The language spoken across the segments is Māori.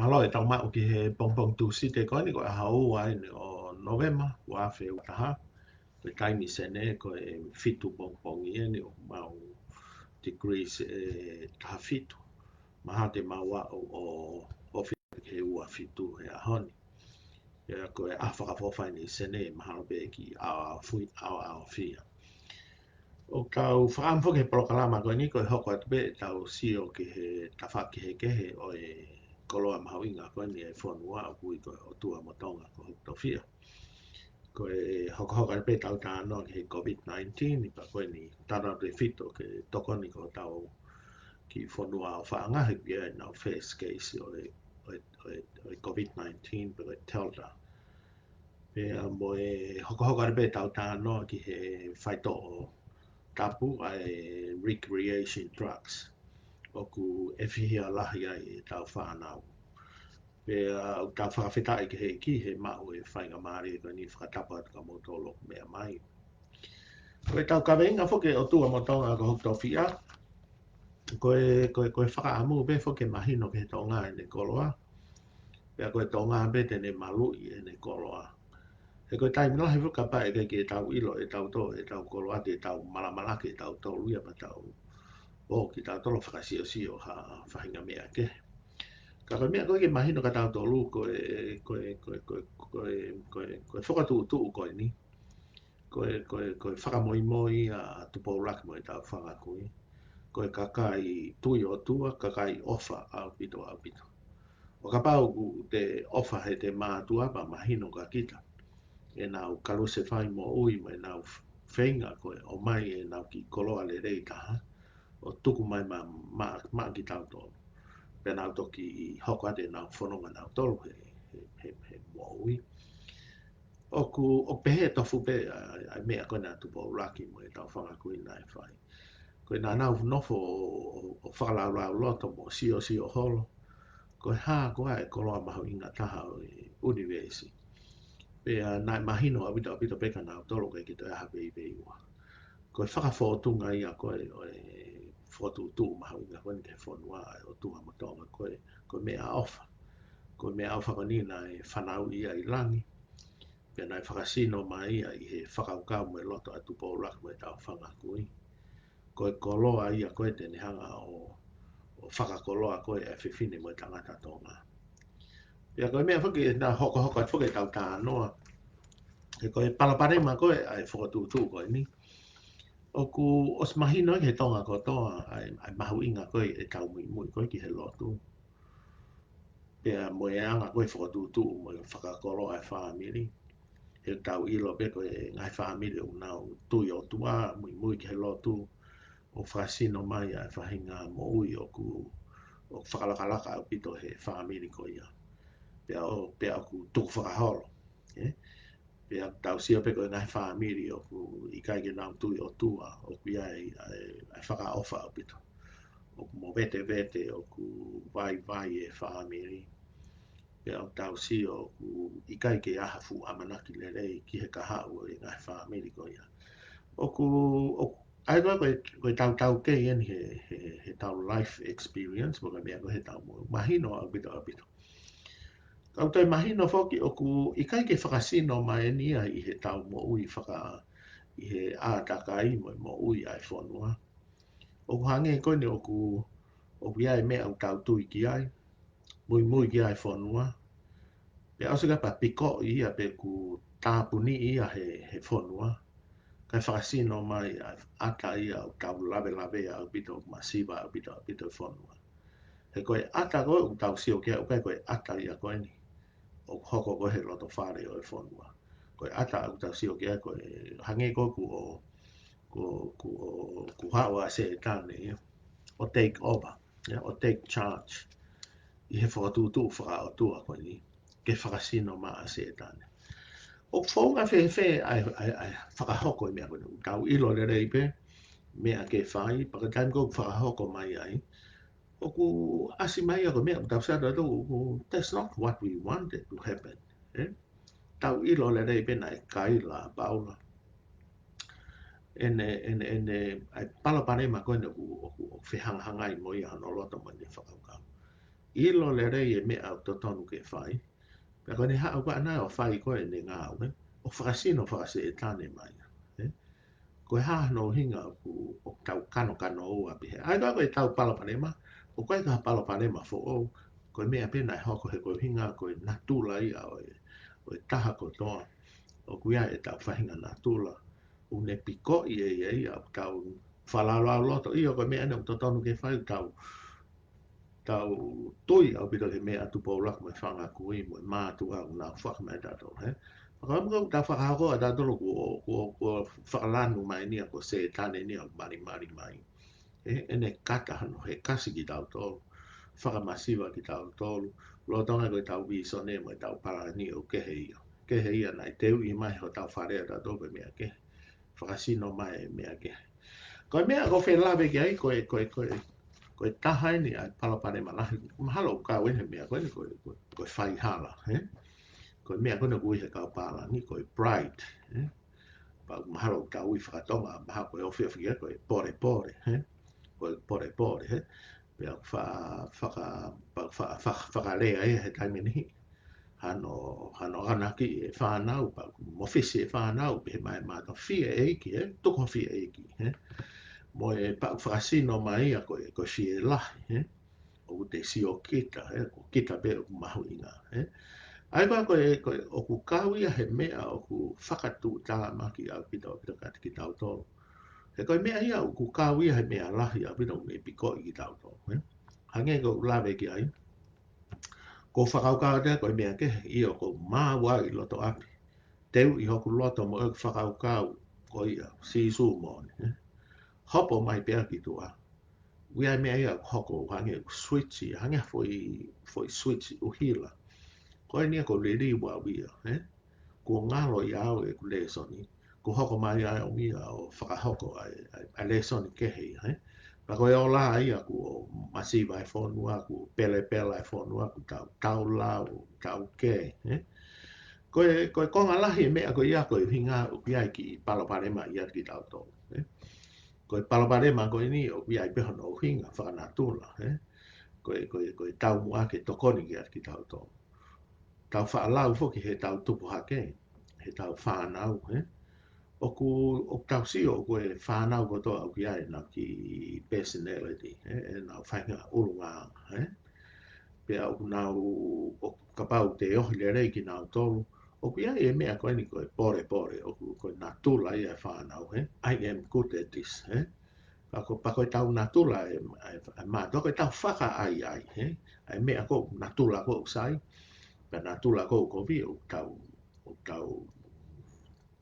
Malo e tau ma'u ki he pongpong tusi te koe ni koe hau ai ni o Novema wa fe utaha. Koe taimi sene koe fitu pongpong ia ni o mau degrees taha fitu. Maha te maua o fitu ke ua fitu he ahoni. Ia koe a whakawhawhai ni sene maha be ki au fia. O tau whakamfo ke polokalama koe ni koe hoko atu be tau sio ke he tawha ke he kehe o e koloa mahu'inga koe ni e Fonua o kui koe Otua mo Tonga ko hoku tofi'a. Koe hoko atu be tau tānoa ke he covid-19 ni pa koe ni tāna te fito ke tokoni ko tau ki Fonua o whaangahi kia e nau first case o e covid-19 pe koe Delta. Pea mo e hoko atu be tau tānoa ki he faito'o tapu ai recreation drugs o ku e whihi a lahi ai e tau whanau. Pea o tau whakawhitai ke he ki he mahu e whainga maari e koe ni whakatapa atu ka motolo mea mai. Koe tau kawenga whoke o tua motonga ko hoku tofi'a. Koe whakaamu be whoke mahino ke he Tonga e ne koloa. Pea koe Tonga be te ne malu'i e ne koloa. E koe taimi lahi whukapa e kei ke tau ilo e tau to e tau koloa te tau malamalake e tau tolu ia pa tau o ki tau tolo whakasio ha whahinga mea ke. Ka koe mea koe ke mahino ka tau tolu koe fakatu'utu'u koe ni. Koe whakamoimoi a tupoulaki mo e tau whakakui. Koe Kakai tui o Otua, Kakai ofa aupito. O ka pau te ofa he te mātua pa mahino ka kita. E nau kaluse whai mo ui mo e nau whenga koe o mai e nau ki koloa le rei taha. O tuku mai ma ki tau tolu. Pea nau toki i hoko ate nau whanonga nau tolu he mo ui. O pehe tofu pe ai mea koe nā tupo raki mo e tau whangakui nai whai. Koe nā nau nofo o whakalau loto mo sio holo. Koe koe e koloa mahu'inga taha o e universi. Pea nai mahino aupito peka nau tolu koe ki te aha vei ua. Koe whakawhotunga ia koe o e whakatu'utu'u mahu'inga koe ni te Fonua e Otua mo Tonga koe mea ofa. Koe mea ofa ko ni nai whanau ia i Langi. Pea nai whakasino mai ia i he whakaukau mo e loto atu pōlaki mo e tau whangakui. Koe koloa ia koe te nehanga o whakakoloa koe e whiwhine mo e tangata Tonga. Pea koe mea whaki e nā hoko at whaki tau tānoa. E koe palaparema koe ai whakatu'utu'u koe ni. Oku os mahino he Tonga ko toa ai mahu'inga koe e tau mui koe ki he lotu. Pea mo e anga koe whakatu'utu'u mo e whakakoloa e whamiri. He tau ilo pe koe ngai whamiri o nau tui o tua mui ki he lotu. O whasino mai ai whahinga mo ui o whakalakalaka aupito he whamiri ko ia. Pea ku tuku whakaholo. Pea tau sio pe koe ngai whamiri o ku ikai ke nau tui o tua o ku ai whakaofa aupito. O ku mo vete o ku vai e whamiri. Pea o tau sio ku ikai ke aha fu amanaki le rei ki he kaha o e ngai whamiri ko ia. O ku ai koe tau ke ian he tau life experience mo ka mea koe he tau mo mahino aupito. Kau toi mahino whoki o ku ikai ke whakasino mai ni i he tau mo ui i he Kakai mo ui ai Fonua. O ku hange koe ni o ku iai mea au tau tui ki ai. Mui ki ai Fonua. Pe au sika pa piko ia pe ku tāpuni ia he Fonua. Kai whakasino mai ata ia au tau lawe au pito masiva au pito Fonua. He koe ata koe u tau sio kia ukai koe ata ia koe ni. O hoko koe he loto whare o e Fonua. Koe ata au tau sio kia koe hange koe ku hawa se e tāne ia. O take over, o take charge. I he whakatutu whakaotua koe ni. Ke whakasino maa se e tāne. O whaunga ai whakahoko i mea koe. Tau ilo le reipe, mea ke whai, paka taim kou whakahoko mai ai. O ku asi mai ako mea, tau sada that's not what we wanted to happen. Tau ilo le reipe na e kai la paula. Ai palapane ma koe o whehangai mo i ano loto mo ni whakaukau. ilo le rei e mea o to tonu ke whai. Pea koe ni hao kwa anai o whai koe ne ngā ue, o whakasino whakase e tāne mai. Koe haa no hinga o tau kano kano o api he. Ai koe tau palapanema, o koe ka palapanema fo o, koe mea pena e hoko he koe hinga koe Natula ia o e taha ko toa. O kuia e tau whahinga Natula. O ne piko i e ia o tau whalalo au loto. Ia koe mea ne o totonu ke whai tau toi au pito ke mea tu paulak mai whanga kui mo mātu au nā whakamai tato. Maka mga tau whakahako a tatolo ko whakalanu mai nia ko se tane nia mari mai. Ene kata hano he kasi ki tau tolu. Whakamasiwa ki tau tolu. Lo tonga koe tau viso ne mo tau parani o kehe ia. Kehe ia nai teu i mai ho tau wharea tato koe mea kehe. Whakasino mai mea kehe. Koe mea ko whelave ki ai koe tahai ni ai palapane malahi. Mahalo ka wene mea koe whai hala. Koe mea koe kui he kau pala ni koe bright. Pa mahalo ka ui whakatonga maha koe ofi koe pore. Koe pore. Pea whakalea e he taimenihi. Hano anaki e whanau, pa mofisi e whanau, pe mai mātou fia eiki, tuku fia eiki. Mo e pa whakasino mai a koe fia lahi, o te si o kita, o kita be o mahu'inga. Ai ba koe o ku kawia he mea o ku fakatu'utamaki aupito kati ki tau tolu. He koe mea ia o ku kawia he mea lahi aupito me piko i ki tau tolu. Hange ko lawe ki ai. Ko whakaukau te koe mea ke i o ko māua i loto api. Teu i hoku loto mo e whakaukau ko ia sisu mōni. Hopo mai pēr ki tua. Wia mea ia hoko hange switchi, hange foi switchi uhila. Koe nia ko liri wa wia. Ko ngalo i au e ku lesoni. Ko hoko mai ai o mia o whakahoko a lesoni kehe. Pa koe o la ia ku o masiva e Fonua, ku pele e Fonua, ku tau lau, tau ke. Koe konga lahi mea koe ia koe hinga o piai ki paloparema ia ki tau tō. Koe paloparema koe ni o piai peho no hinga whakanatula. Koe tau mua ke tokoni ki tau tō. Tau whaalau foki he tau tupu hake, he tau whanau. O tau si o koe whanau koto au ki ai na ki personality, nau whainga urunga. Pea o nau o kapau te ohi le rei ki nau tolu, o ki ai e mea koe ni koe pore, o koe Natula i e whanau, I am good at this. Pa koe tau Natula e mātua, koe tau whaka ai, ai mea ko Natula ko sai, pa Natula ko vi o tau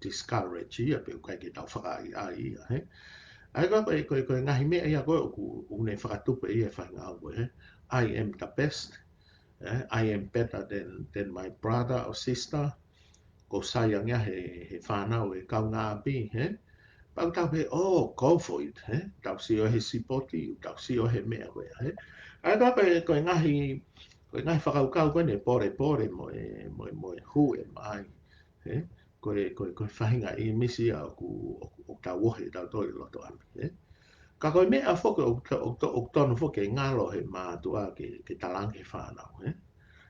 discourage ia pe kai ke tau whaka ai ia. Ai koe ngahi mea ia koe o une whakatupe ia whainga au koe. I am the best. I am better than my brother or sister. Ko sayangnya he whanau e kau ngā api. Pau tau he, go for it. Tau si o he sipoti, tau si o he mea koe. Ai koe ngahi whakaukau koe ne pore mo e hu e mai. Koe whahinga i misi o tau wohe tau toi loto api. Ka koe mea whoke o tonu whoke ngalo he mātua ke talangi whanau.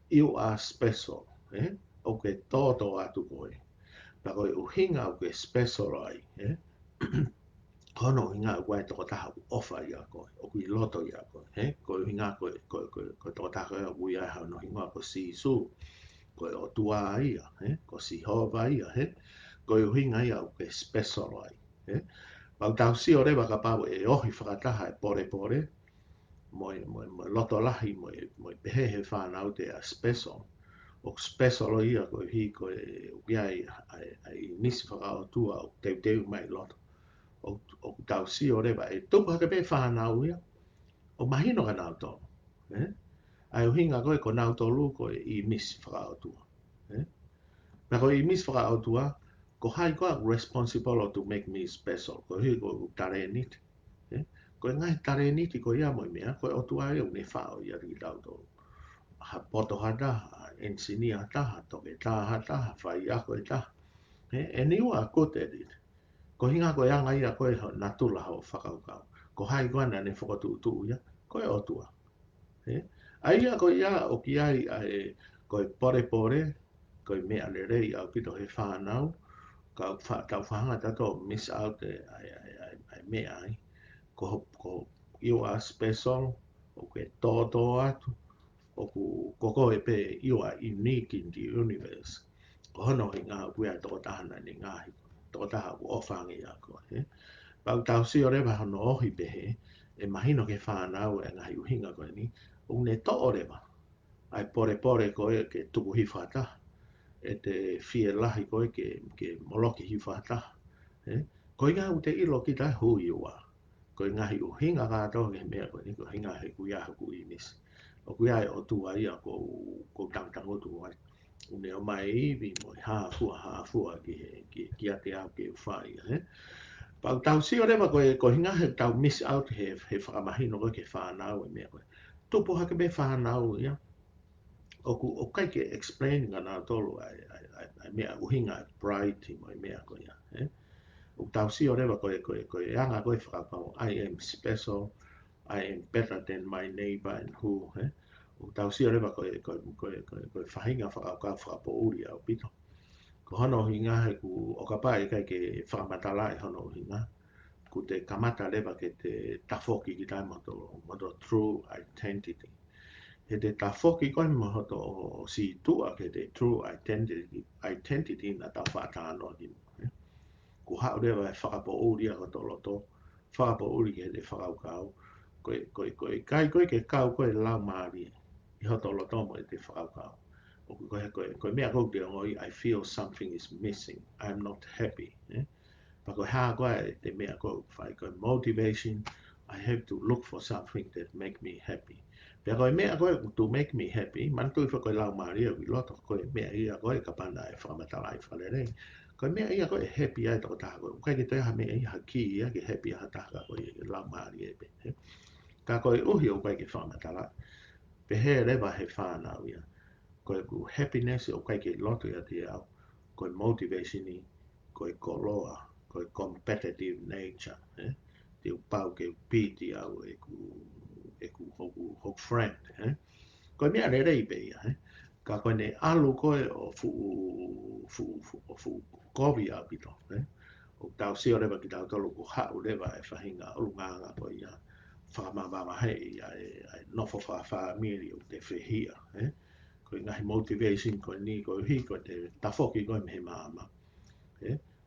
You are special. O ke tōto atu koe. Ka koe uhinga o ke special ai. Kono hinga o koe toko taha ofa ia koe. O kui loto ia koe. Koe hinga koe toko taha koe o kui ai hao no hinga ko sisu. Koe Otua ia. Ko Sihova ia. Koe uhinga ia o ke special ai. Pau tau si o rewa ka pau e ohi whakataha e pore. Moi loto lahi moi pehe he whanau te a special. O special o ia koe hi koe ukiai ai nisi whakaotua o teu mai loto. O tau si o rewa e tupu hake pe whanau ia. O mahino ka nau tō. Ai uhinga koe ko nau tōlu koe i nisi whakaotua. Na koe i nisi whakaotua, ko hai koa responsible to make me special. Ko hi ko tare niti. Koe ngai tare niti ko ia moi mea, koe Otua e une whao ia ki tau tō. Ha poto hata, engineer hata, toketa hata, whai ako e taha. And you are good at it. Ko hinga koe anga ia koe Natula ho whakaukau. Ko hai koa na ne whakatu'utu'u ia, koe Otua. Aia ko ia o ki ai ko pore ko mea le rei aupito he whanau ka tau whahanga tato miss out ai mea ai ko iwa special o ke tō atu o ku koko e pe iwa unique in the universe ko hono i ngā kuia toko tahana ni ngahi toko taha ku ofangi ako pau tau si o rewa hono ohi pehe e mahino ke whanau e ngahi uhinga koe ni o ne to o rewa ai pore koe ke tuku hi whata e te fie lahi koe ke moloki hi whata ko i ngā u te ilo ki tai hui ua ko i ngahi uhinga kātou ke mea koe ni ko hinga he kuia haku i nisi o kuia e Otua ia ko tangotu ai une o mai iwi mo i hāfua ki ate au ke uwhai pau tau si o rewa ko hinga he tau miss out he whakamahino koe ke whanau e mea koe tupu hake me whanau ia o kai ke explain ngana tolu ai mea uhinga bright mo i mea koe ia o tau si o rewa ko anga koe whakapau I am special I am better than my neighbor and who o tau si o rewa ko whahinga whakapo uri au pito ko hono hinga he ku o ka pai kai ke whakamatala e hono hinga ku te kamata rewa ke te tafoki ki tai moto true identity he te tafoki koe moto o si tua ke te true identity na tau whaatanoa ki ku hao rewa e whakapo uri a koto loto whakapo uri ke te whakaukau koe kai koe ke kau koe lau maari i hoto loto mo e te whakaukau koe mea kou te ngoi I feel something is missing I'm not happy pa koe haa koe te mea kou whai koe motivation I have to look for something that make me happy pia koe mea koe to make me happy man tui koe lau maari au i loto koe mea ia koe ka pana e whakamatala i whalerei koe mea ia koe happy ai toko taha koe kai ke te aha mea ia ki ia ke happy aha taha koe lau maari e pe ka koe uhi o kai ke whamatala pe he rewa he whanau ia koe ku happiness o kai ke loto ia te au koe motivation i koe koloa koe competitive nature te upau ke piti au e ku hoku friend koe mea re rei pe ia ka koe ne alu koe o fu kovi a pito o tau si o rewa ki tau tolu ku hau rewa e whahinga o nganga koe ia fakamaama hei ai nofo whaamiri o te whihia ko ngahi motivation ko ni ko hi ko te tafoki ko me mama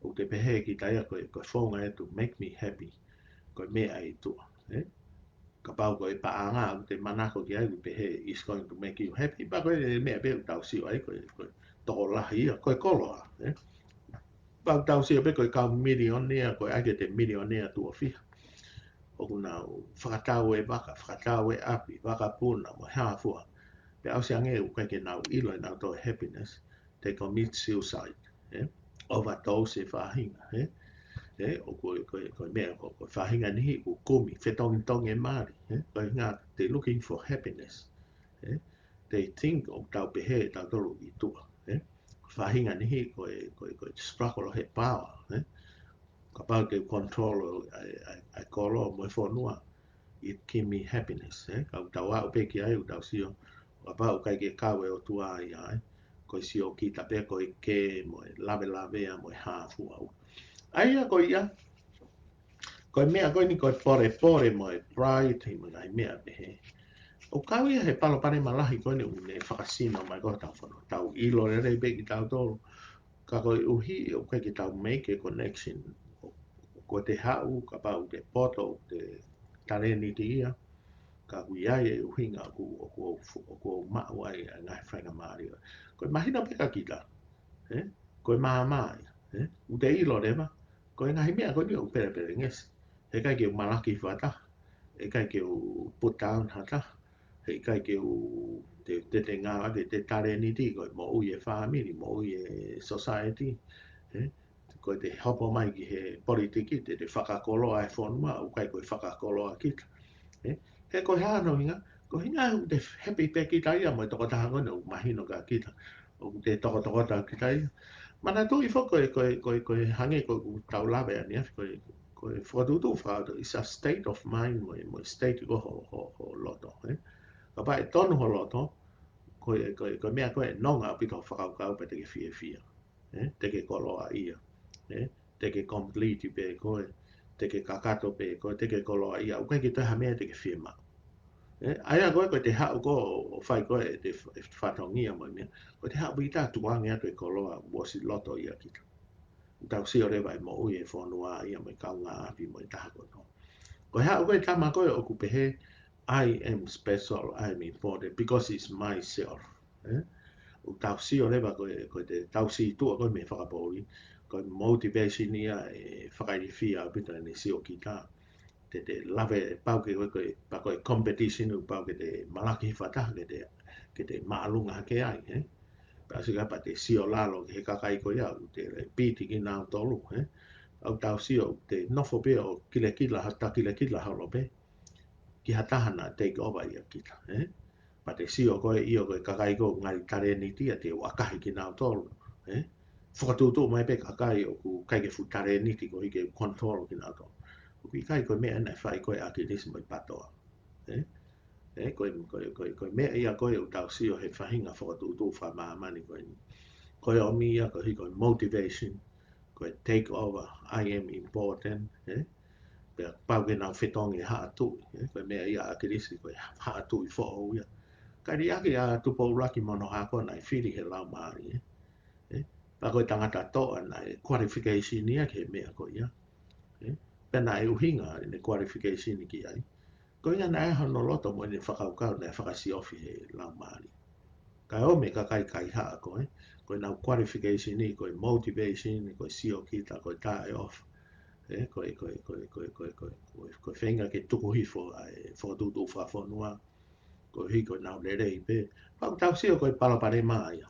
o te pehe ki tai ko fonga e to make me happy ko me ai tu ka pau ko pa anga o te manako ki ai pehe is going to make you happy pa ko me be tau si ai ko to la hi ko kolo pa tau si be ko ka millionaire ko ai te millionaire tu fi o kuna whakatau e waka, whakatau e api, waka puna, mo hawhua. Pe au se ange u kai ke nau ilo e nau tō happiness, te commit suicide, overdose e whahinga, o koe mea, koe whahinga nihi, ku kumi, whetongi e maari, koe ngā, te looking for happiness, te think o tau pehe, tau tolu i tua, whahinga nihi, koe struggle he power, ka pau te control ai kolo mo Fonua it give me happiness ka tau au pe ki ai tau sio ka pau kai ke kau e Otua ai ko sio ki ta pe ko ke mo lave mo ha fu au ai ko ia ko mea ko ni ko pore mo pride mo ai mea pe he o kau ia he palo pane malahi ko ni ne whakasino mai ko tau ilo re pe ki tau tolu ka ko uhi o kai ki tau make a connection ko te hau ka pau te poto te tareni te ia ka hui ai e uhinga ko ma'u ai ngai whainga maari ko mahina peka kita ko maha mai u te ilo rewa ko ngahi mea ko ni o pere nges he kai ke malaki whata he kai ke u put down hata he kai ke u te ngā te tareni ti ko mo ui e whamiri mo ui e society ko te hopo mai ki he politiki te whakakoloa e Fonua o kai koe whakakoloa kita he koe hano hinga ko hinga te happy pe kita ia mo toko taha ngone o mahino ka kita o te toko ta kita ia mana tu i foko koe hange ko tau lawe ani koe whakatu'utu whakatu is a state of mind mo state ko ho loto ka pai tonu holoto ko mea koe nonga aupito whakaukau pe teke fia. Teke koloa ia. Teke complete pe koe. Teke kakato pe koe. Teke koloa ia. Ukai ki taha mea teke Fiema'u. Aia koe te hau ko o whai koe te whatongia mo mea. Ko te hau bita tuangi atu e koloa wasi loto ia kita. Tau si o rewa e mo'ui e Fonua ia mo i kaunga api mo i taha koto. Ko hau koe tama koe o kupehe I am special, I am important because it's myself. O tau si o lewa koe te tau si tua koe me whakapori, koe motivation ia e whakairiwhia apita ne si o ki tā. Te lawe pauke koe pa koe competition u pauke te malaki whataha ke te maalunga ke ai. Pasika pa te si o lalo ke he kakai koe au, te piti ki nāu tolu. Au tau si o te nofo pe o kila hata kila halo pe. Ki hatahana take over ia kita. Pa te si o koe i o koe kakai ko ngai tare ni tia te wakahi ki nāu tolu. Fakatu'utu mai pe kakai o ku kai ke fu tare ni ti ko i ke control ki nāu tolu. Ku i kai koe mea nai whai koe akinismo i patoa. Koe mea ia koe o tau si o he whahinga fakatu'utu fakamaama ni koe ni. Koe o mi ia koe hi koe motivation, koe take over, I am important. Pea pau ke nau whetongi haa tui. Koe mea ia akirisi koe haa tui fo o ia. Kari ake a tupou laki mono hako nai whiri he lau maari. Pa koe tangata toa nai qualification ia ke mea koe ia. Pea nai uhinga ne qualification ki ai. Koe ia nai hano loto mo ne whakaukau nai whakasi ofi he lau maari. Kai o me kakai kai haa koe. Koe nau qualification ni, koe motivation, koe sio kita, koe tae off. Koe whenga ke tuku hifo ai whakatu'utu Fonua. Koe hiko nau lerei pe. Pau tau sio koe palapare maa ia.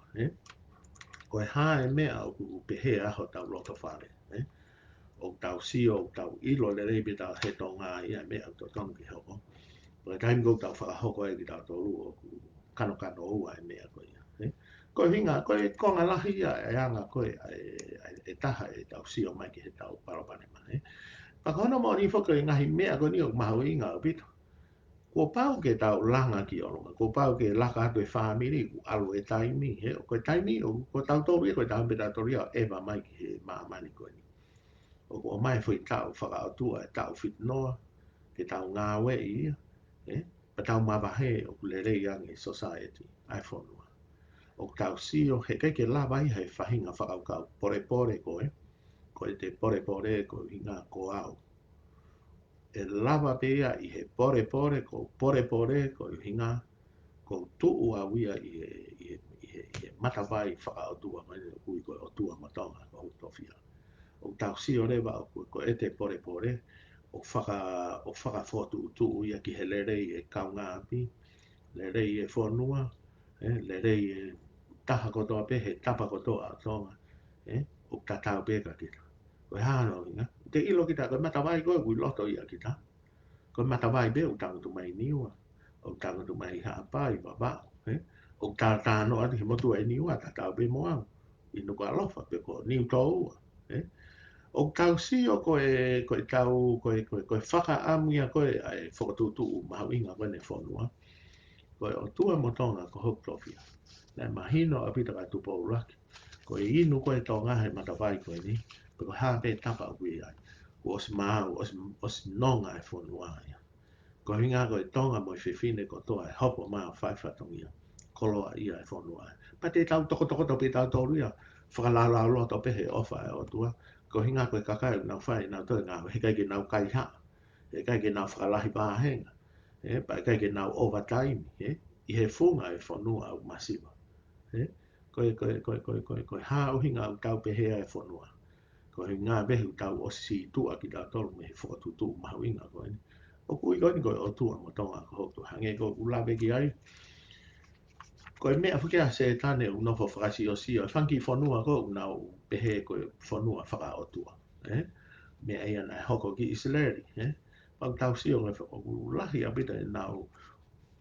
Koe hae mea o ku pehe aho tau loto whare. O tau sio, o tau ilo lerei pe tau he Tonga ia mea o tau tonga ki hoko. Koe taim kou tau whakahoko e ki tau toru o ku kano ua e mea koe ia. Koe hinga, koe konga lahi ia e anga koe e taha e tau sio mai ki he tau palapare maa. Pakono mo ni foka ngahi mea ko ni o mahu'inga aupito. Ko pau ke tau langa ki olonga, ko pau ke laka atu e whamiri, ko alu e taimi, ko taimi, ko tau tori, ko tau peta tori au eva mai ki he maamani koe ni. O ko mai fwoi tau whakautua e tau whitnoa, ke tau ngāwe i, pa tau Vahevahe o kulerei ange society, ai Fonua. O tau sio, he kai ke lava i hei whahinga whakaukau, pore koe, ko te pore ko hinga ko au. E lava pea i he pore ko hinga ko tu'u au ia i he matawai whakaotua mai ui ko Otua ma Tonga ko tofi'a. O tau si o rewa ko e te pore o whakafotu'utu ia ki he lerei e kaunga api, lerei e Fonua, lerei e taha kotoa pe he tapa kotoa a Tonga, o tatau pe ka kita. Koe hāno inga. Te ilo kita, koe matawai koe kui loto ia kita. Koe matawai be o tango tu mai niua. O tango tu mai haapai, babao. O talanoa ni he motu e niua, tatau be moau. I nuka alofa pe ko niu toua. O tau si o koe tau, koe whakaamia koe ai fakatu'utu mahu'inga koe ne Fonua. Koe Otua mo Tonga ko hoku tofi'a. Nai mahino apita ka tupou laki. Koe inu koe Tonga he matawai koe ni. Ko hape tapa ui ai. Os mau, os nonga e Fonua ia. Ko hinga ko Tonga mo whiwhine ko toa e hopo mau whaiwhatongia. Koloa ia e Fonua. Pa te tau toko pe tau toru ia. Whakalalao loto pehe ofa e Otua. Ko hinga ko Kakai nau whai nau toi ngā. He kai ke nau kai ha. He kai ke nau whakalahi pāhenga. Pa kai ke nau overtime. I he funga e Fonua au masiva. Koe hao hinga au tau pehea e Fonua. Ko he ngā behu tau o si tua ki tau tolu me he whakatutu mahu'inga koe ni. O kui koe ni koe Otua mo Tonga ko hoku hange ko ulawe ki ai. Koe mea whakea se tane u nofo whakasi o si o whanki Fonua ko nau pehe koe Fonua whaka Otua. Mea ea nai hoko ki Israeli. Pau tau si o ngai whakaku lahi apita e nau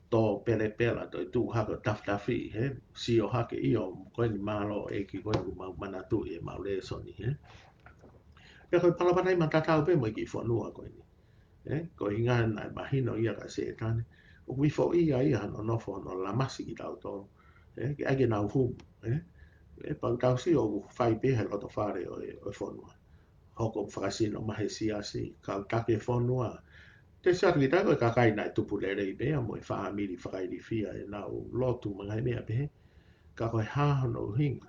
tō pela toi tū haka taftafi. Si o hake i o koe ni malo e ki koe ku mau manatu e mau le soni. Pea koe palapatai ma tatau pe mo ki Fonua koe ni. Ko inga nai mahino ia ka se tane. o wifo ia no nofo no la masi ki tau tonu. Ke age nau humu. Pau tau si o whai pehe roto whare o Fonua. Hoko whakasino mahe siasi, kau take Fonua. Te sa ki tako e kakai nai tupu rei bea mo e whaamiri whakairi fia e nau lotu mangai mea pehe. Ka koe hāhono hinga.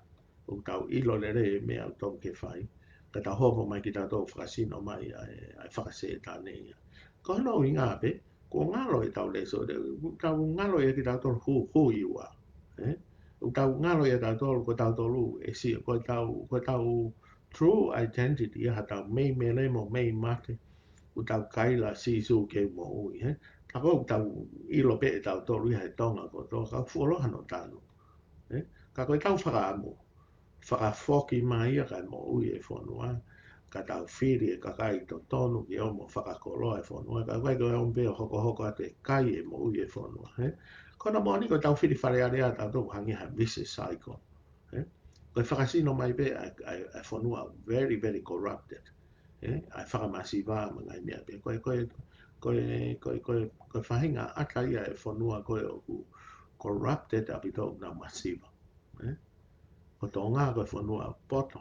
O tau ilo rei mea o tau ke whai. Ka tau hoko mai ki tau whakasino mai ai whakase e tānei. Ko no i ngā pe, ko ngalo e tau leso, tau ngalo e ki tau hu iwa. O tau ngalo e tau ko tau tolu e si, ko tau true identity ha tau mei mele mo mei mate. O tau kaila si su ke mo ui. Ka ko tau ilo pe e tau tolu i hai Tonga ko tau ka fuoloha no tanu. Ka koe tau whakaamu. Whakafoki mai a kai mo ui e Fonua. Ka tau whiri e Kakai to tonu ki o mo whakakoloa e Fonua. Ka koe koe on peo hoko ate kai e mo ui e Fonua. Kona mo ni ko tau whiri whare area tau tau hangi ha vicious cycle. Koe whakasino mai pe a Fonua very, very corrupted. Ai whakamasi wā mga mea pe. Koe whahinga ata ia e Fonua koe o corrupted aupito na masiva. Ko Tonga koe Fonua poto.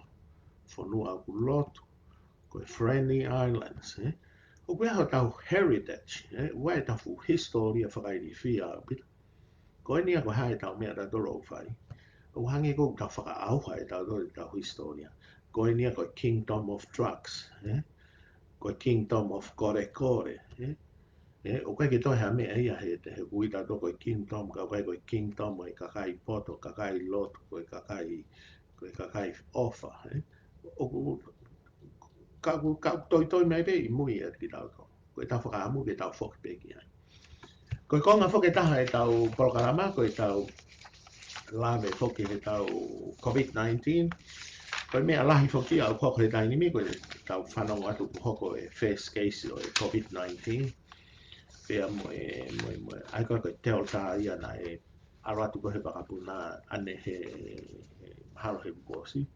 Fonua ku lotu. Koe Friendly Islands. O koe hao tau heritage. Wai tau fu historia whakairi fia aupito. Koe nia koe hae tau mea tau toro whai. O hangi ko tau whakaauha e tau historia. Koe nia koe Kingdom of Drugs. Koe Kingdom of Kore Kore. O koe ki toi hea mea ia he kui tau koe Kingdom. Ka koe Kingdom o e Kakai poto, Kakai lotu, koe Kakai ofa. O ka toi mea pe i mui e ki tau to. Koe tau whakaamu ke tau whokpeki ai. Koe konga whoketaha e tau polokalama, koe tau lawe whoki he tau covid-19. Koe mea lahi whoki au koko he tainimi, koe tau whanau atu hoko e first case o e covid-19. Pea ai koe teo tā ia na e aro atu koe he pakapuna ane he haro he bukosi.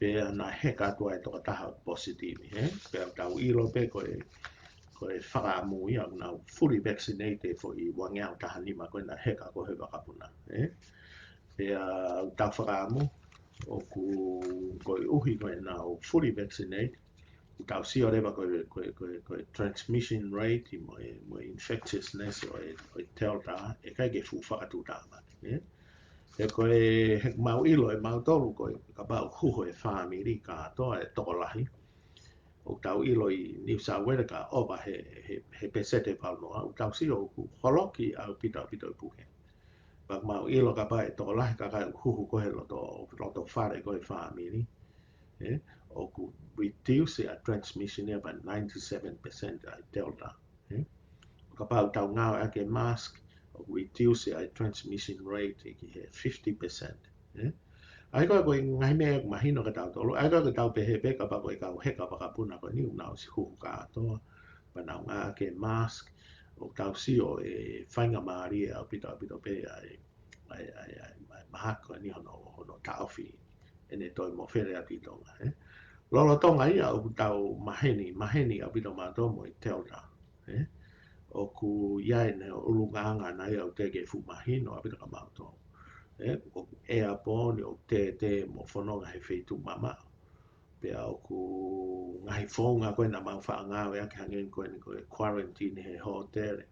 Pea na heka atua e toka taha positivi. Pea tau ilo pe koe whakaamu ia nau fully vaccinated for i wangeau taha nima koe na heka koe he pakapuna. Pea tau whakaamu o koe uhi koe nau fully vaccinated. Tau sio rewa koe transmission rate i mo infectiousness o e telta e kai ke fu fakatu'utamaki. E koe he mau ilo e mau tolu koe ka pau huho e whamiri ka toa e tokolahi. O tau ilo i New South Wales ka owa he pesete paunoa. O tau sio ku holoki au pito i puke. Pak mau ilo ka pa e tokolahi ka kai huhu kohe loto whare koe whamiri. O ku reduce a transmission by 97% a delta. Ka pau tau ngau ake mask o reduce a transmission rate ki he 50%. Ai koe ngai mea mahino ka tau tolu. Ai koe tau pehe pe ka pa koe kau heka pakapuna koe niu nau si huhu ka atoa. Pa nau ngā ake mask o tau sio e whainga malie au pito pe ai mahaki ni hono tauhi. Ene toi mofele ati Tonga. Lolo Tonga ia o tau maheni au pito mātou mo i telta. O ku iai ne ulunganga na ia o teke fu mahino au pito ka mātou. O airborne o te mo Fonua he faitu'umama. Pea o ku ngahi whonga koe na mau whaangau ea ki hangen koe ni koe quarantine he hotele.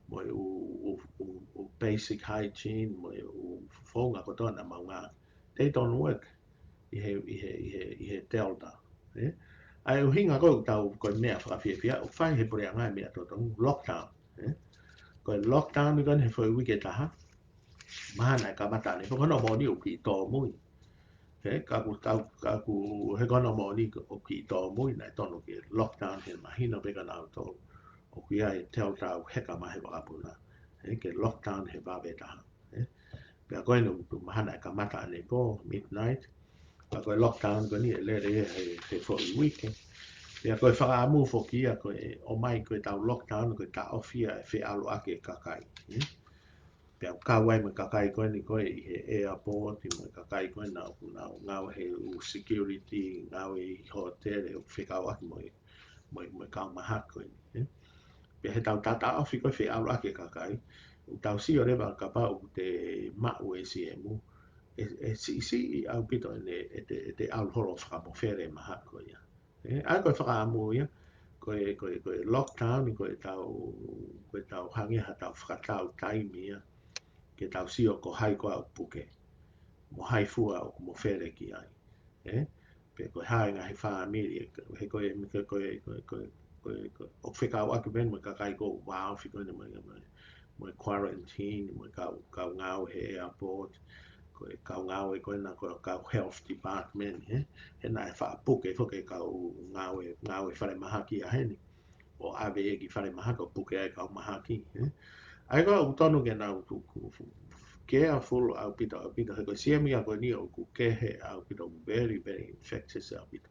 Mo u basic hygiene, mo u whonga ko toa na mau ngā. They don't work i he delta. Ai u hinga koe tau koe mea whakawhiawhia, o whai he pore angai mea tōtong lockdown. Koe lockdown i koe he whai wike taha. Mahana e ka mata ne, kono mo ni o ki tō mui. Ka ku he kono mo ni o ki tō mui, nai tono ki lockdown he mahino peka nau tō. O ki ai teo tau heka mahe wakapuna. Ke lockdown he wawe taha. Pea koe no mahana e ka mata ne po, midnight. Ka koe lockdown koe ni e lere he whai wike. Pea koe whakaamu whoki ia koe o mai koe tau lockdown, koe ta ofia e whi alo ake Kakai. Pea kawai me Kakai koe ni koe i he airport, i mo Kakai koe ngau he security, ngau i hotel, e whikau aki mo kau mahaki koe ni. pe he tau tata awhi koe whi aula ke kakai. Tau si o rewa ka pau te ma'u e si e mu. Si aupito e te aulhoro whakamofere maha koe ia. Ai koe whakaamu ia. Koe lockdown, koe tau hangi ha tau whakatau taimi ia. Ke tau si o ko hai koe au puke. Mo hai fua o ko mofere ki ai. Pe koe hae ngahi whaamiri. He koe o whikau atu ben mo kakai ko wow whiko ni mo quarantine mo kau ngau he airport ko kau ngau e ko na ko kau health department he na fa puke foke kau ngau e whare mahaki a heni o ave e ki whare mahaka puke e kau mahaki ai ko utonu ke na tuku careful aupito he ko siemi a ko ni o ku ke he aupito very infectious aupito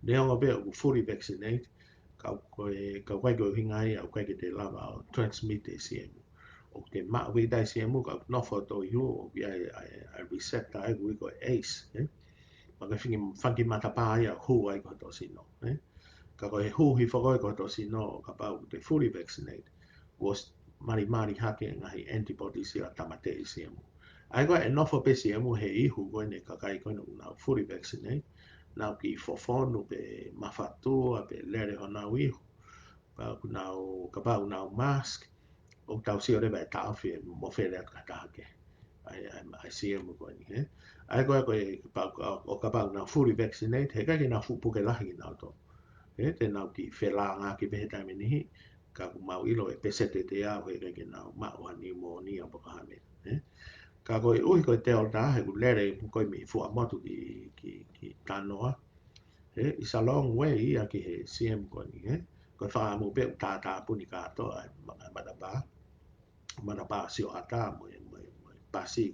Leonga be o fully vaccinated kau kai ko hingai au kai ke te lava o transmit e siemu. O te maui dai siemu ka nofo to iu o ki ai receptor ai ko ACE. Maka whangi matapa ai a hu ai ko to sino. Ka ko he hu hi whakoi ko to sino ka pau te fully vaccinated. Was mari hake ngahi antibodies ia tamate e siemu. Ai ko e nofo pe siemu he ihu ko ne ka kai ko na fully vaccinated. Nau ki fofonu pe mafatua pe lere honau ihu. Nau kapau nau mask o tau si ore vai tauhi mofele at katake ai si mo ko ni ai ko o kapau nau fully vaccinated he ka ki nau fu puke lahi nau to te nau ki whela ngā ki pehe taime nihi ka ku mau ilo e pesete te au he ka ki nau mau hani mo ni a pokahame ka koe uhi koe te olta he ku lere koe mi fua motu ki talanoa i sa long way a ki he CM ko ni ko fa mo pe ta puni ka to manapa si o ata mo pasi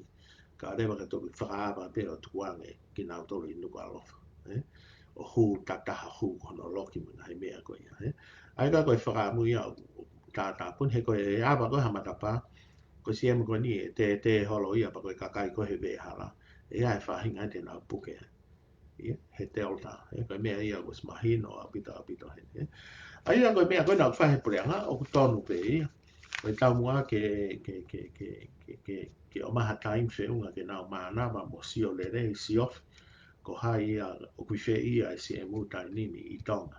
ka rewa ka to fa ba pe o tuange ki na to i no alo o hu tata hu kono loki mo nai mea ko ia ai ka ko fa mo ia ta pun he ko e ava ko ha matapa ko CM ko ni te holo ia pa ko kakai ko he ve hala e ai fa hinga te na puke he delta ko mea ia was mahino aupito he ai ko mea ko na fa he preanga o tonu pe ia ko tau mua ke o maha time whiunga ke nau mana ma mo si o lere si of ko hai ia o kui whi ia e si e mutai nini i Tonga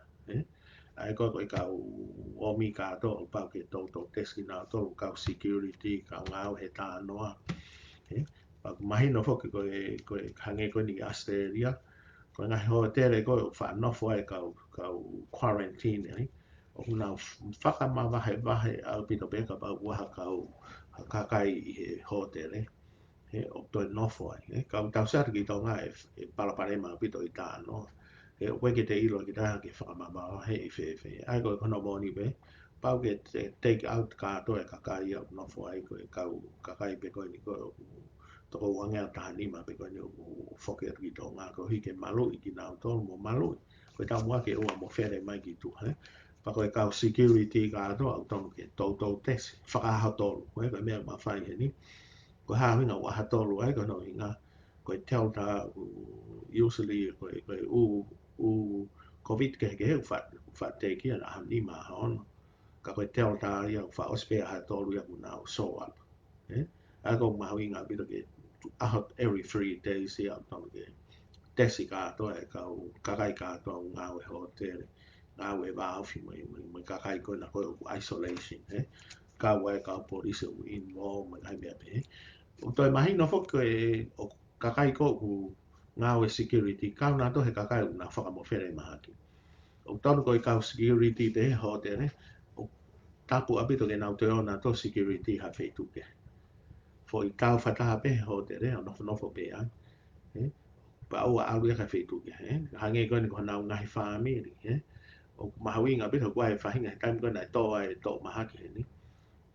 ai ko kau o mi kato o pau ke tau teski nau tolu kau security kau ngau he talanoa pa mahino foki ko hange ko ni Australia ko ngahi ho tere ko wha nofo ai kau quarantine o kuna fakamaama Vahevahe aupito peka pa waha kau Kakai i he hotere o toi nofo ai kau tau sata ki Tonga e palaparema aupito i tāno o weke te ilo ki taha ki fakamaama he i whewhe ai koe kono moni pe pau ke take out kato e Kakai au nofo ai koe kau Kakai pe koe ni koe toko wangea taha nima pe koe ni o whoke ki Tonga ko hike malu'i ki nau tolu mo malu'i koe tau mua ke ua mofele mai ki tu pa koe kau security ka ato au tonu ke tau tesi whakahatolu koe koe mea mawhai he ni koe hawinga ua hatolu ai koe no hinga koe tell ta usually koe u covid ke heu wha te kia na ha ni ma haono ka koe tell ta ia wha ospea hatolu ia kuna au show up ai koe mahawinga bito ke ahot every 3 days ia au tonu ke tesi ka ato e kau kakai ka ato au ngau e hotere ngau e wāwhi mai kakai koe na koe o isolation kau e kau polisi o involve mai hai mea pe o toi mahino fo koe o kakai ko ku ngau e security kau na to he kakai na whakamofere mahaki o tonu koe kau security te he hotere o tapu apito ke nau te ona to security ha feituke fo i kau whataha pe he hotere o nofo pe ai pa ua alu e ka feituke hange koe ni ko nau ngahi whaamiri o mahawinga bito koe e whahinga he taimi koe na toa e to mahaki he ni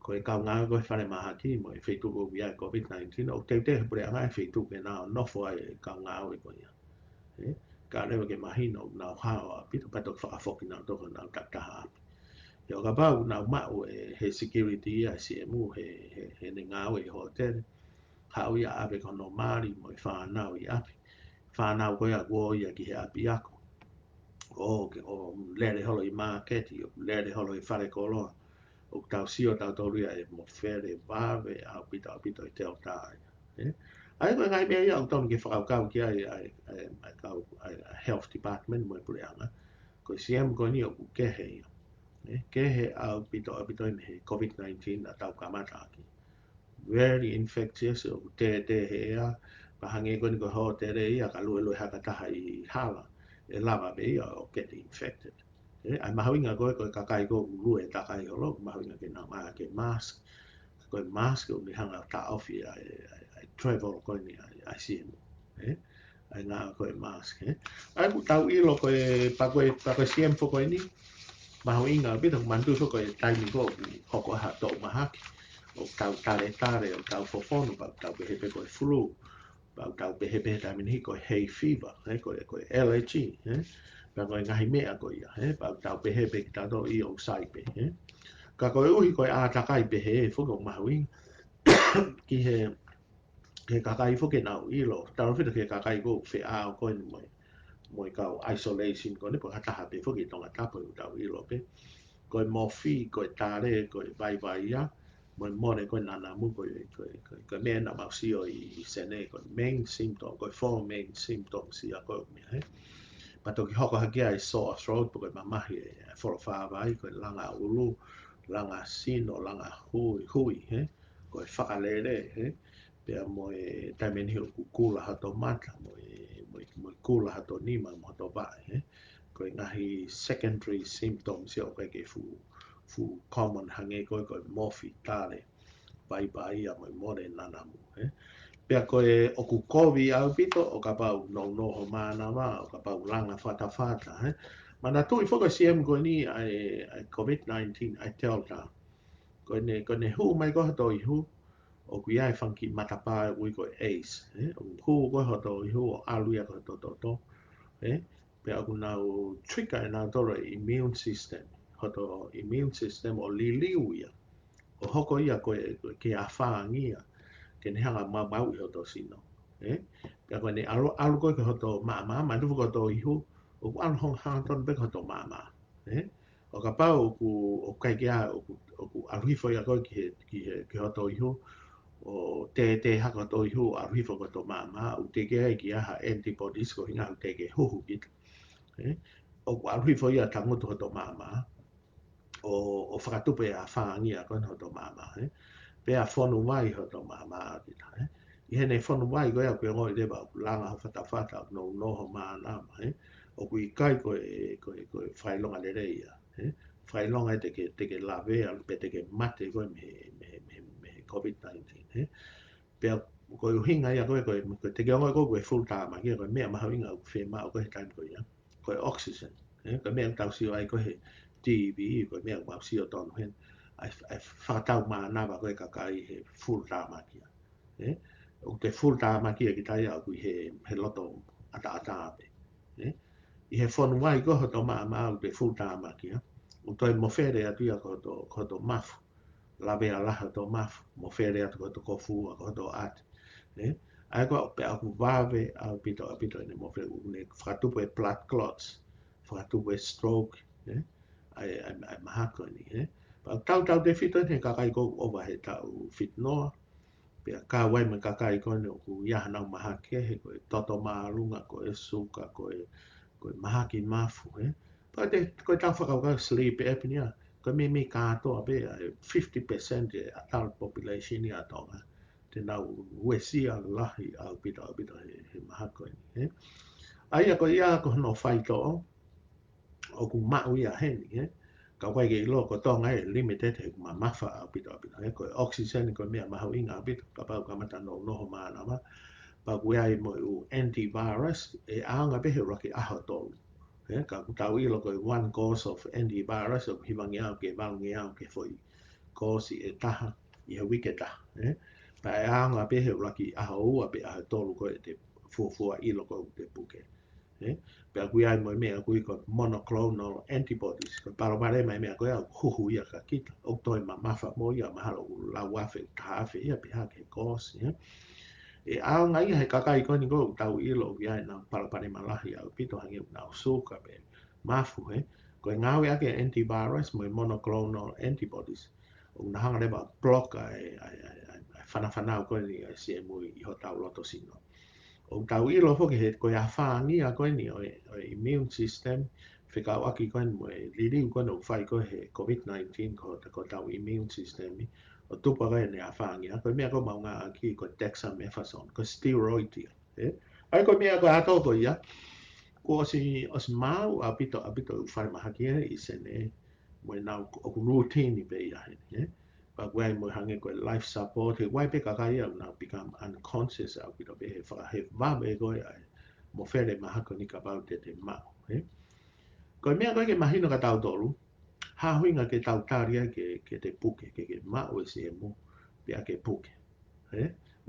ko e kau ngā koe whare mahaki mo e wheituku o ia covid-19 o te he pure anga e wheituku e nā nofo ai e kau ngā o e koe ia ka rewa ke mahino nā hao a pito pato whakafoki nā toko nā takaha api e o ka pau nā mau e he security ia si e mu he ne ngā o e hotel hao ia ape kono maari mo e whanau i api whanau koe a kua ia ki he api ako o lere holo i market o lere holo i whare koloa o tau sio tau toria e mofele Vahevahe aupito I te o tāi. Ai koe ngai mea ia o tonu ke whakaukau ki ai health department mo e pureanga. Koe siam koe ni o ku kehe ia. Kehe aupito I me covid-19 a tau kamata aki. Very infectious o te he ia. Pahange koe ni koe ho te re ia ka lue hakataha I hala. E lava me ia o get infected. Ai mahu'inga koe kakai ko lue taka I holo. Mahu'inga ke nā maa ke mask. Koe mask o ni hanga tauhi ai travel koe ni ai simu. Ai ngā koe mask. Ai ku tau ilo koe pa siem fo koe ni. Mahu'inga bita mandu fo koe taimi ko hoko ha tō mahaki. O tau tare o tau fofonu pa tau behepe koe flu. Pa tau behepe taimi ni koe hay fever. Koe allergy. Pa koe ngahi mea koe ia. Pa tau behepe ki tato I o saipe. Ka koe uhi koe a takai behe fo koe mahu'inga. Ki he kakai fo ke nau ilo. Taro whita ke kakai ko whea o koe ni moi kau isolation ko ne po hataha pe fo ke tonga tapo I tau ilo pe. Koe mofi, koe tare, koe Vahevahe ia. Moi more koe nanamu, koe mea na mausio I sene, koe main symptom, koe four main symptoms ia koe mea. Pato ki hoko hakia I sore throat, po koe mamahi e wholowhāwai, koe langa ulu, langa sino, langa hui, koe whakalere, pea moe taimeni o kukula hato mata, moe kula hato nima, mo hato vai, koe ngahi secondary symptoms ia o koe ke fu common hange koe mofi tale, Vahevahe ia moe more nanamu, Pea koe oku kovi aupito o ka pau no mana wa o ka pau langa fata. Mana tui foko siem koe ni ai covid-19 ai delta. Koe ne hu mai koe hato I hu o kui ai whanki matapa ui koe ace. O hu koe hato I hu o aluia koe to. Pea oku nau trigger e nau toro immune system. Hato immune system o liu ia. O hoko ia koe ke a whaangia. Ke ne hanga mau I hoto sino. Pea koe ne alu koe ke hoto maama, tufu koe hoto ihu, o ku alu hong hanga tonu pe hoto maama. O ka pau o kai kia, o ku aluhifo ia koe ki hoto ihu, o te haka hoto ihu, aluhifo koe hoto maama, o te kia ki aha antibodies ko hinga o te ke huhu kita. O ku aluhifo ia tangutu hoto maama, o fakatupe a whaangia koe hoto maama. Pea Fonua I hoto maama kita. I hene Fonua I koe au koe ngoi lewa o langa ho whatawhata no noho maanama. O kui kai koe whailonga lere ia. Whailonga teke lavea pe teke mate koe me COVID-19. Pea koe uhinga ia koe teke ngoi koe full-time koe mea mahu'inga o Fiema'u koe time koe ia. Koe oxygen. Koe mea tau sio ai koe TV koe mea mau sio tonu hen. Ai whakatau mānawa koe Kakai he full-tamaki. O te full-tamaki ki tai au kui he loto ata ape. I he Fonua I ko hoto maa te full-tamaki. O toi mofele atu ia ko hoto mafu. Lavea laha to mafu. Mofele atu ko hoto kofu ko hoto ati. Ai ko pe aku Vahevahe aupito ne mofele ne fakatupu e blood clots. Fakatupu e stroke. Ai mahako ni. Tau te whito he Kakai ko owa he tau whitnoa. Pea ka wai me Kakai ko ne o ku iahanau mahake he koe toto maalunga ko e suka ko e mahaki mafu. Pa te koe tau whakauka sleep apnea. Koe me kātoa pe 50% e adult population I a Tonga. Te nau uesia lahi aupito he mahako ni. Aia ko ia ko no faito'o. O ku mau ia heni. Ka wai ke ilo ko Tonga limited he mafa aupito. Ko oxygen ko mea mahu'inga aupito. Ka pau kamata noho maanama. Pa kui ai mo antivirus e aanga pe he raki aho tolu. Ka tau ilo ko one course of antivirus o hiwangi au ke valngi au ke foi kosi e taha I he wike taha. Pa e aanga pe he raki aho ua pe aho tolu ko e te fuafua ilo ko te puke. Pea kui ai mo mea kui ko monoclonal antibodies. Ko paro mare mai mea koe au huhu ia ka kita. O toi mafa mo ia mahalo lau afe tahafe ia pe hake kosi. E ao ngai he Kakai ko ni ko tau ilo ki ai na palapare malahi au pito hangi na suka pe mafu. Ko ngawe ake antivirus mo monoclonal antibodies. o na hanga leba block ai whanawhanau koe ni ai sie mui I ho tau loto sino. O tau ilo hoki he koe a whaangi a koe ni o immune system, whikau aki koe ni mo e liriu koe no whai koe he covid-19 ko tau immune system I, o tupa koe ni a whaangi a koe mea koe maunga aki koe dexamethasone, koe steroid ia. Ai koe mea koe ato koe ia, ko osi mau aupito u whai mahaki I sene, mo nau o routine I pe ia he. But wai mo hange koe life support, he wai pe kakai au now become unconscious aupito pe he Vahevahe koe ai mofele mahako ni ka pau te mau. Koe mea koe ke mahino ka tau tolu, hahuinga ke tau taria ke te puke, ke mau e se mo, pia ke puke.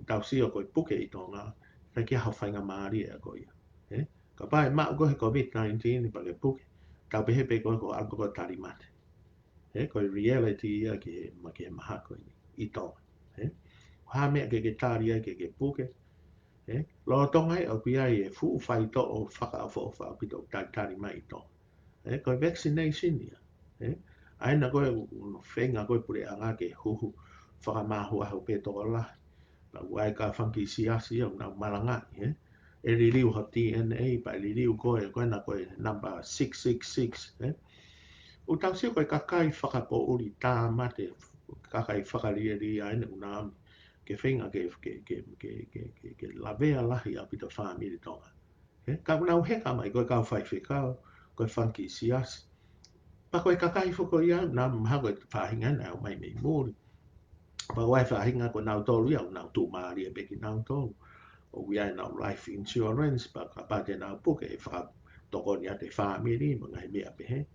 Tau sio koe puke I Tonga, kai kia hau whainga maari e koe ia. Ka pae mau koe covid-19 pa ke puke, tau pehe pe koe ko alko koe tari mate. Koe reality ia ke mahako I Tonga. Ha mea ke taria ke puke, lo tonga au pia I fu faito o whaka aupito tari mai I Tonga. Koe vaccination ia. Aina koe whenga koe pure anga ke huhu whakamahu ahu pe toko lahi. Na wai ka whanki siasi au na malanga. E ririu ho DNA pa ririu koe na koe number 666. O tau sio koe kakai whakapo'uri tā mate. Kakai whakarieri aina unami. Ke whenga ke lavea lahi apito whamiri tonga. Ka unau heka mai koe kau whai whikau. Koe whanki siasi. Pa koe kakai whako ia, nā maha koe whahinga nā mai mei mōri. Pa wai whahinga koe nau tolu ia, nau tū maari e beki nau tolu. O wia nau life insurance, pa ka pate nau puke e whaka toko ni ate whamiri, mga he mea pehe.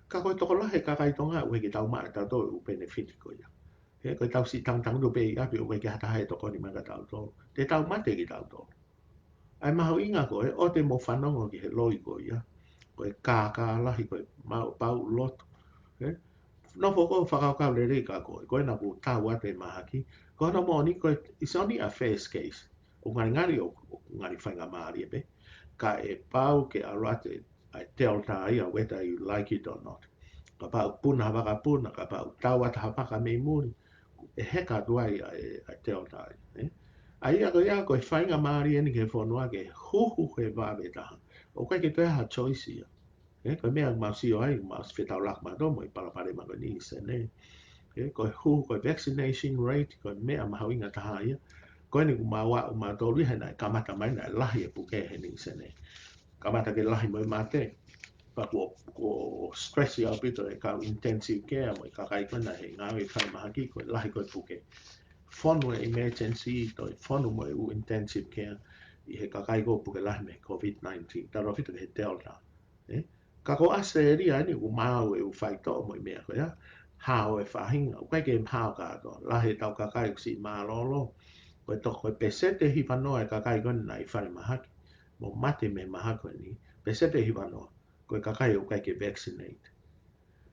Ka koe toko lahe kakai tonga, ue ki tau maa tau tolu, u benefit ko ia. Koe tau si tang do pe I api, ue ki hata hae toko ni mga tau tolu. Te tau mate ki tau tolu. Ai mahu'inga koe, o te mo whanongo ki he loi ko ia. Koe kākā lahi koe mau pau loto. No foko whakaukau le rei ka koe na ku tau ate mahaki. Ko no mo ni koe, it's only a first case. O ngari o ngari whainga maari e pe. Ka e pau ke arate ai delta ia whether you like it or not. Ka pau puna waka puna, ka pau tau ata hapaka mei muri. E heka duai ai delta ia. Ai ia koe whainga maari eni ke Fonua ke huhu he vawe taha. O koe ke peha choice ia. Koe mea mausio ai, maus whetau lak madomo I palapare mako ni sene. Koe hu, koe vaccination rate, koe mea mahu'inga taha ia. Koe ni kumawa umatolu he nai kamata mai nai lahi e puke he ni sene. Kamata ke lahi moi mate. Pa ko stress I aupito e kau intensive care moi kakai koe na he ngawe whai mahaki koe lahi koe puke. Fonua emergency, toi fonu moi u intensive care. I he kakai koe puke lahi me covid-19. Taro fito he delta. Ka ko ase ria ni u mau e u faito mo mea ko ya hao e whahinga u kai ke hao ka to la he tau kakai si malolo ko to ko pesete hi pano e kakai kon nai whare mahaki mo mate me mahako ni pesete hi pano ko kakai u kai ke vaccinate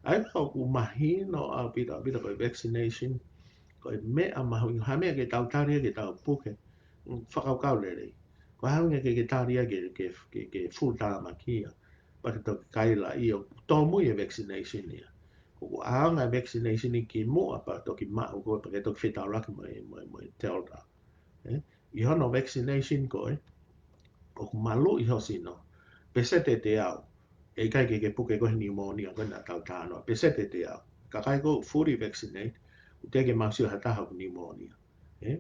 ai ko u mahino a pita ko vaccination ko mea mahu ha mea ke tau taria ke tau puke whakaukau le rei ko haunga ke taria ke full talanoa pa ke toki kaila I o tomu e vaccination ia. Ko aanga vaccination I ki mua pa toki mau koe pa ke toki whetau raki mo delta. I hono vaccination koe, o ku malu'i hosi no, pesete te au. E kai ke puke koe pneumonia koe na tau tānoa, pesete te au. Ka kai ko fully vaccinate, u teke mausio hataha ku pneumonia.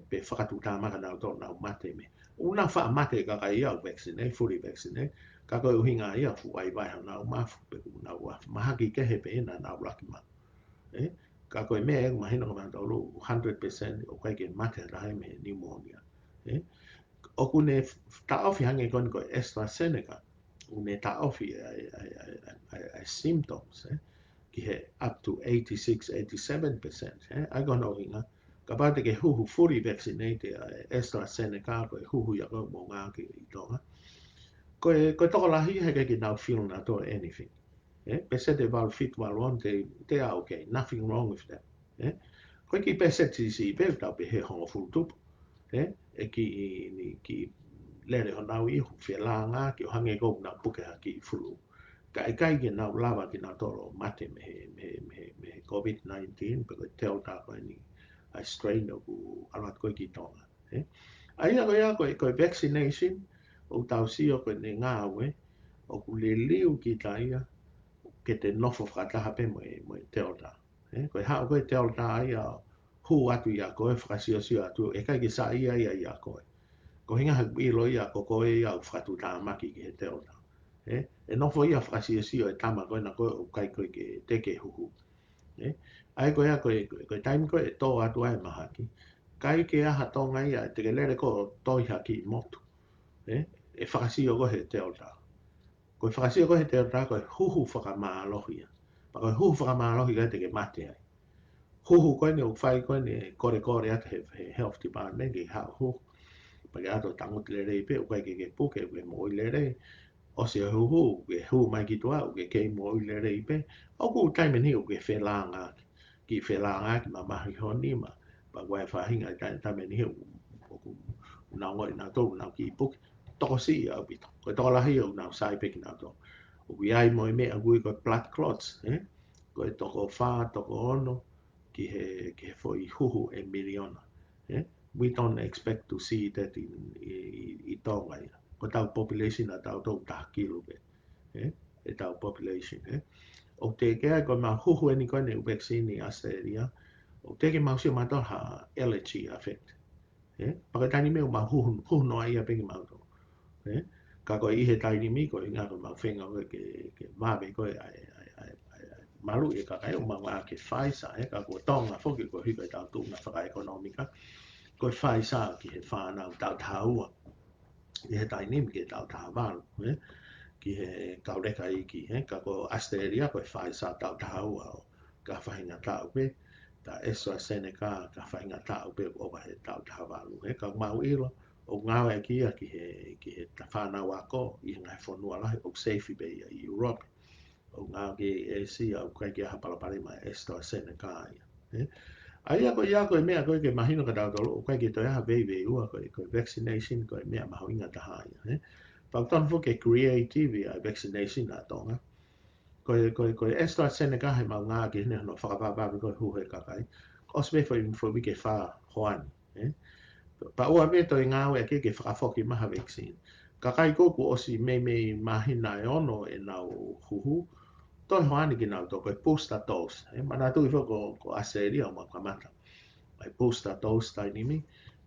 Pe fakatu'utamaki nau tō nau mate me. Una wha mate ka kai au vaccinate, fully vaccinate. Ka koe uhinga ia fu ai vai nau mafu pe nau mahaki kehe pe ina nau laki ma. Ka koe mea e mahino ka mana tolu 100% o kai ke mate rai me pneumonia. O kune taofi hange kon koe AstraZeneca, une taofi ai symptoms, ki he up to 86-87%. Ai kono uhinga, ka pate ke huhu fully vaccinated AstraZeneca koe huhu ia koe mo ngāki I tonga. Koe toko lahi he ke now feel na to anything. Pesete val fit val on te are okay, nothing wrong with that. Koe ki pesete si pe tau pe he hongo full tupu. E ki lere ho nau I hu whia langa ki o hange kou na puke ha ki fulu. Kakai ke nau lava ke nau tolo mate me covid-19 pe ko Delta ko ni a strain o ku alat ko ki Tonga. Ai ko vaccination o tau si o ko ne ngawe o ku le liu ki taia ke te nofo whakataha pe mo Delta. Ko ha ko Delta ai a hu atu ia ko e whakasio atu e kai ki sa ia ko. Ko hinga hakbi lo ia ko ko ia fakatu'utamaki ki he Delta. E nofo ia whakasio e tama koe na koe o kai koe ke teke huhu. Ai koe koe taimi koe e tō atu ai mahaki. Kai ke aha Tonga ia te ke lere ko tohi haki motu. E whakasio koe he Delta. Koe whakasio koe he Delta koe huhu whakamālohi. Pa koe huhu whakamālohi kai te ke mate ai. Huhu koe ne o whai koe ne kore atu he health department ke hao huhu. Pa ke ato tanguti lere i pe o kai ke puke ke mo i lere. O se huhu ke hu mai ki toa o ke kemou i lere i pe. O ku taime ni o ke whelanga ki whelanga ki ma mahino'i ma pa Vahevahe i taime ni o ku unau ngoi nau tō unau ki puke. Toko si i aupito. Koe toko lahi o unau sai pe ki nau tō. O ku iai mo i mea gui koe blood clots. Koe toko wha, toko ono ki he foi huhu e miliona. We don't expect to see that i Tonga ia. Ko tau population a tau tau takilu pe. E tau population. O te kea ko ma huhu e ni koe ne u vaccine i Australia. O te ke mausio mato ha allergy affect. Paka tani me o ma huhu noa ia pe ki mauto. Ka koe i he taini mi koe inga koe ma whenga koe ke mawe koe malu'i e kakai o ma ngā ke whaisa. Ka koe Tonga whoki koe hika i tau tūna whaka ekonomika. Koe whaisa ki he whanau tau taua. Ki he taini mi ke tau tawalu. Ki he kaureka iki. Ka ko Australia koe whaisa tau taua o ka whahinga tau pe. Ta AstraZeneca ka whahinga tau pe o he tau tawalu. Ka mau ilo o ngawe kia ki he whanau ako i ngai Fonua lahi o safe pe i Europe. O ngā ke Asia o kai kia hapalapari mai AstraZeneca ia. Ai ia koe mea koe ke mahino ka tau tolo o kai ke toi aha vei ua koe vaccination koe mea mahu'inga taha ia. Pau tonu fo ke creative ia vaccination a Tonga. Koe AstraZeneca he mau ngā ke hine no whakapapapi koe huhe kakai. Osme fo wike wha hoani. Pa ua me toi ngāwe ke whakafoki maha vaccine. Kakai koku osi me mahina e ono e nau huhu. Toi hoani ki nau tō koe booster dose. Mana tui fo ko Australia o makamata. Ai booster dose tai nimi.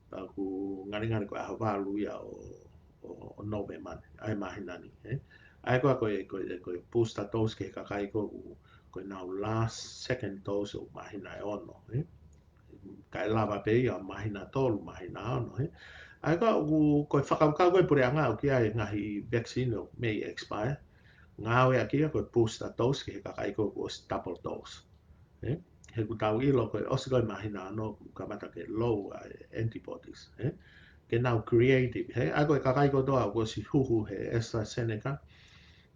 Pa ku ngari koe aha walu ia o nove mani. Ai mahina ni. Ai koe booster dose ke kakai koe nau last second dose o mahina e ono. Kai lava pe ia mahina tolu, mahina ono. Ai koe whakaukau koe pure anga o kia e ngahi vaccine o may expire. Ngāwe a kia koe booster dose ke kakai koe double dose. He ku tau ilo koe osi koe mahina ano kamata ke low antibodies. Ke nau creative. Ai koe kakai koe toa koe si huhu he AstraZeneca.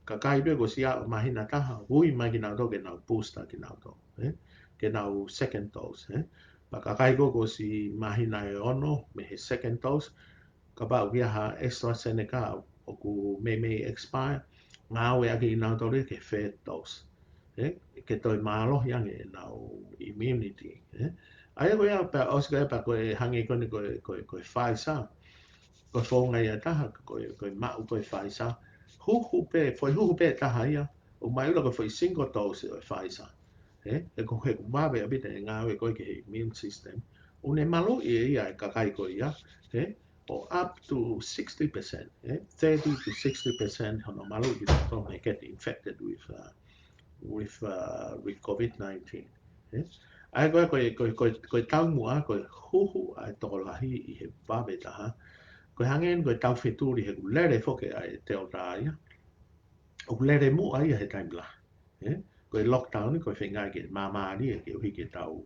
Kakai pe koe si a mahina taha. Hui mai ki nau to ke nau booster ki nau to. Ke nau second dose. Pa kakai koe si mahina e ono me he second dose. Ka pau kia ha AstraZeneca o ku me expire. Ngāwe ake i nau tori ke third dose. Ke toi mālo yang e nau immunity. Ai koe a pa osika e pa koe hangi kone koe Pfizer. Koe whongai a taha koe mau koe Pfizer. Foi huhu pe taha ia. O mai ula koe single dose o Pfizer. E ko he mawe a bita e ngāwe koe ke he immune system. O ne malu'i ia e kakai koe ia. Or up to 60%, 30 to 60% hono malu'i they get infected with COVID-19. Ai koe tau mua, koe huhu ai tokolahi i he wawe taha. Koe hangen koe tau wheturi he kulere foke ai Delta ia. O kulere mua ia he taimla. Koe lockdown koe whengai ke mamari e ke uhi ke tau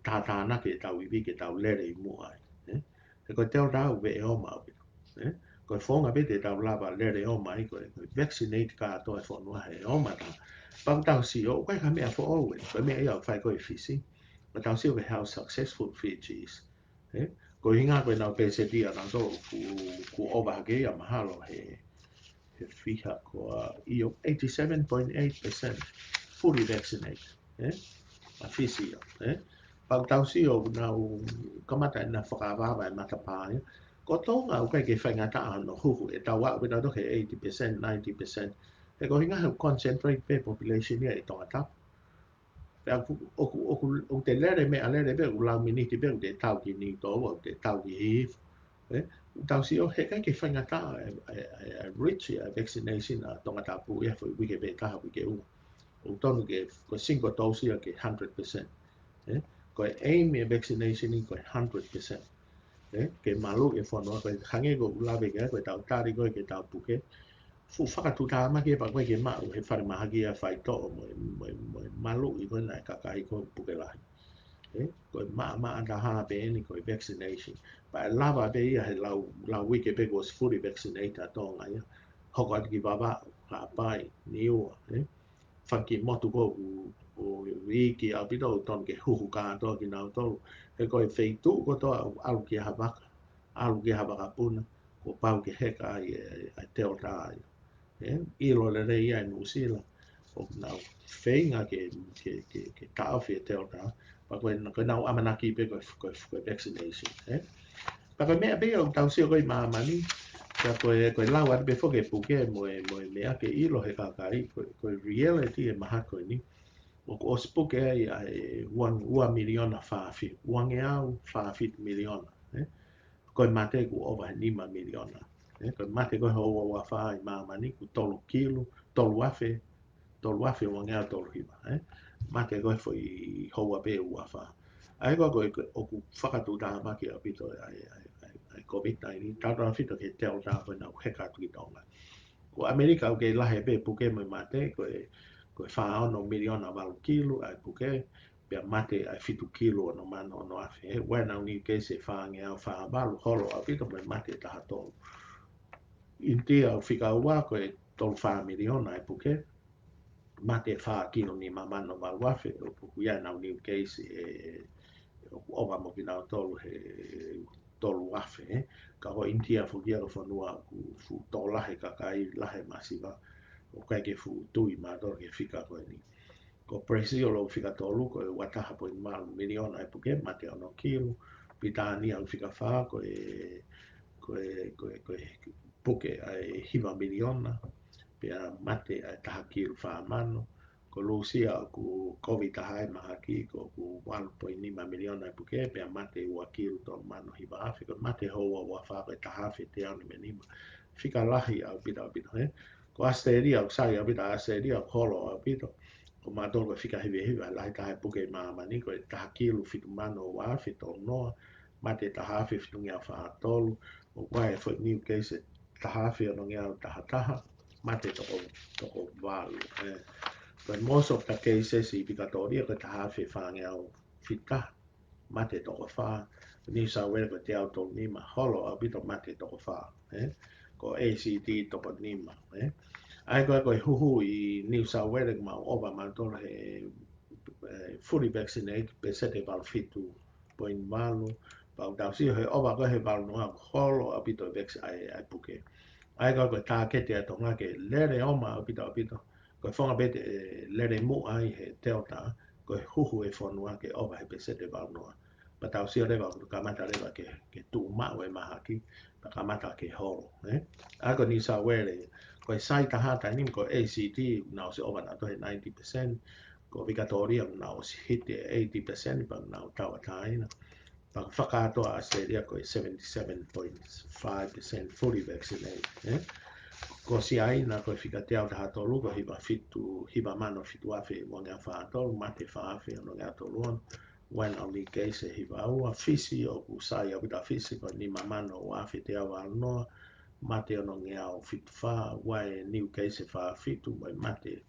tātāna ke tau iwi ke tau lere i mua ai. Koe Delta au ve e oma au. Koe whonga pe te tau lava lere oma i koe vaccinate ka atoa e Fonua he oma ta. Pau tau si o, koe ka mea for always. Koe mea iau whai koe fisi. Ma tau si o ke how successful Fiji's. Koe hinga koe nau PCD a nau tō ku ova hake ia mahalo he ke fiha ko io 87.8% fully vaccinated. A fisi pag tau si o na kamata na whakawāwai matapāia. Ko Tonga o kai ke whaingata ano huhu e tau wā wina doke 80%, 90%. E ko hinga hau concentrate pe population ia e Tonga tau. Pea o te lere me a lere pe o lau miniti pe o te tau ki ni tō o te tau ki hiv. Tau si o he kai ke whaingata rich vaccination a Tonga tapu ia fo wike pe taha wike ua. O tonu ke ko 5 dosi ke 100%. Ko aim e vaccination ko 100%. Ke malu'i e Fonua ko hange ko lawe ke ko tau tari ko ke tau puke. Fu fakatu'utamaki pa ko ke ma'u he whare mahaki a faito'o mo malu'i ko na Kakai ko puke lahi. Ko ma'a taha pe ni ko vaccination. Pa lava pe ia he lau wike pe was fully vaccinated a Tonga ia. Hoko atu ki baba ka pai ni ua. Whaki motu ko o wiki aupito o ton ke huhu kātoa ki nau tolu. He koe feitu ko toa alu ki habaka. Alu ki habaka puna. Ko pau ke heka ai teo tāi. Ilo le rei ia New Zealand. O nau whainga ke tauhi e teo tā. Pa koe nau amanaki pe koe vaccination. Pa koe mea bea o tau sio koe maamani. Ka koe lau atu pe whoke puke moe mea ke ilo he Kakai. Koe reality e maha koe ni. O ko ospuke ai ua miliona whawhi. Uange au whawhi miliona. Koe mate ku over 5 miliona. Koe mate koe hoa ua whai maamani ku 3 kilo, 3 afe uange au 3 hiva. Mate koe foi hoa pe ua wha. Ai koe oku fakatu'utamaki aupito ai covid-19. Tātana whito ke teo tā koe nau heka atu ki Tonga. Ko Amerika au ke lahe pe puke mai mate koe whaono miliona walu kilo ai puke. Pea mate ai 5 kilo no mano no afe. Wai nau ni ke se whaange au whaabalu holo aupito mai mate taha tolu. Intia au whika ua koe 3 miliona ai puke. Mate 2 kilo ni mamano walu afe. O puku ia nau ni ke se owa mo ki nau tolu he tolu afe. Ka ho intia fukia ko Fonua fu tō lahe Kakai lahe masiva. O kai ke fu tui mātoro ke whika koe ni. Ko Brazil o whika tolu koe wataha po malu miliona ai puke mate ono kilo. Pitani au whika wha koe puke ai hiva miliona. Pea mate ai taha kilo wha mano. Ko Lucia ku covid-19 mahaki ko ku 1.5 miliona ai puke. Pea mate ua kilo tonu mano hiva afi. Ko mate hoa ua wha koe taha afi te au ni menima. Whika lahi au pita. Ko Australia au sai au pita Australia au holo au pita. Ko mātoro koe whika hewe lahi taha puke maamani koe taha kilo whitu mano o afi talanoa. Mate taha afi whitu ngia whaatolu. O wae fo new case taha afi ono ngia taha. Mate toko walu. But most of the cases I pikatoria koe taha afi whaange au whita. Mate toko wha. New South Wales koe te au tolu nima. Holo au pita mate toko wha. Ko ACT toko nima. Ai koe huhu I New South Wales ma oba mātoro he fully vaccinated pe sete walu whitu point walu. Pau tau si he oba koe he walu noa holo au pito ai puke. Ai koe tākete a tonga ke lere oma au pito. Koe whonga bete lere mu ai he teota. Koe huhu e Fonua ke oba he pe sete walu noa. Pa tau si rewa kamata rewa ke tu ma'u e mahaki. Pa kamata ke holo. Ai koe New South Wales koe sai taha tanim ko ACT nao se oba nato he 90%. Ko Victoria nao se hite 80% pa nao tawa taina. Pa whakatoa Australia koe 77.5% fully vaccinated. Ko si aina koe whikateau taha tolu ko hiba mano fitu afe mo ngā whaatolu mate whaafe no ngā toluan. Wan au ni keise hiba ua fisi o kusai au pita fisi ko ni mamano o afe te awa noa. Mate ono ngea o fitu wha, wai niu keise wha fitu, mai mate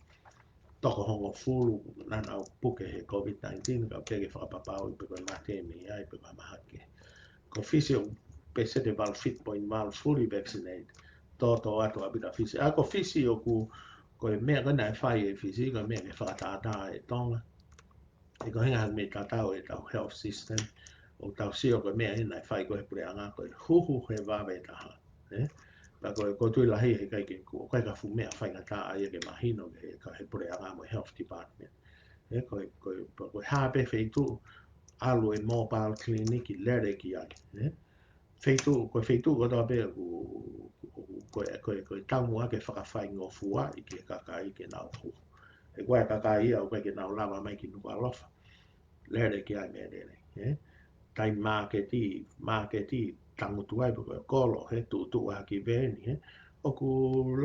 toko hongo fulu, nana o puke he COVID-19, ka pege whakapapau I peko mate me ai peko mahaki. Ko fisi o pesete val fit point val fully vaccinated, toto ato abita fisi. A ko fisi o ko e mea kona e whai e fisi, ko mea ke whakatata e Tonga. E ko hinga me tatau e tau health system, o tau sio ko mea hina e whai ko he pureanga, ko e huhu he wawe taha. ko tui la he kai ke ko ka fu me fa ngata ai ke mahino ke ka he pore anga mo health department ko ha pe feitu alu e mobile clinic i lere ki ai feitu ko ta pe ko tamu ke whakawhai ngofua i ke Kakai ke nau hu e koe Kakai au ke nau lava mai ki nuku alofa lere ki ai me lere tai marketi tangutu ai ko kolo he tu ki veni oku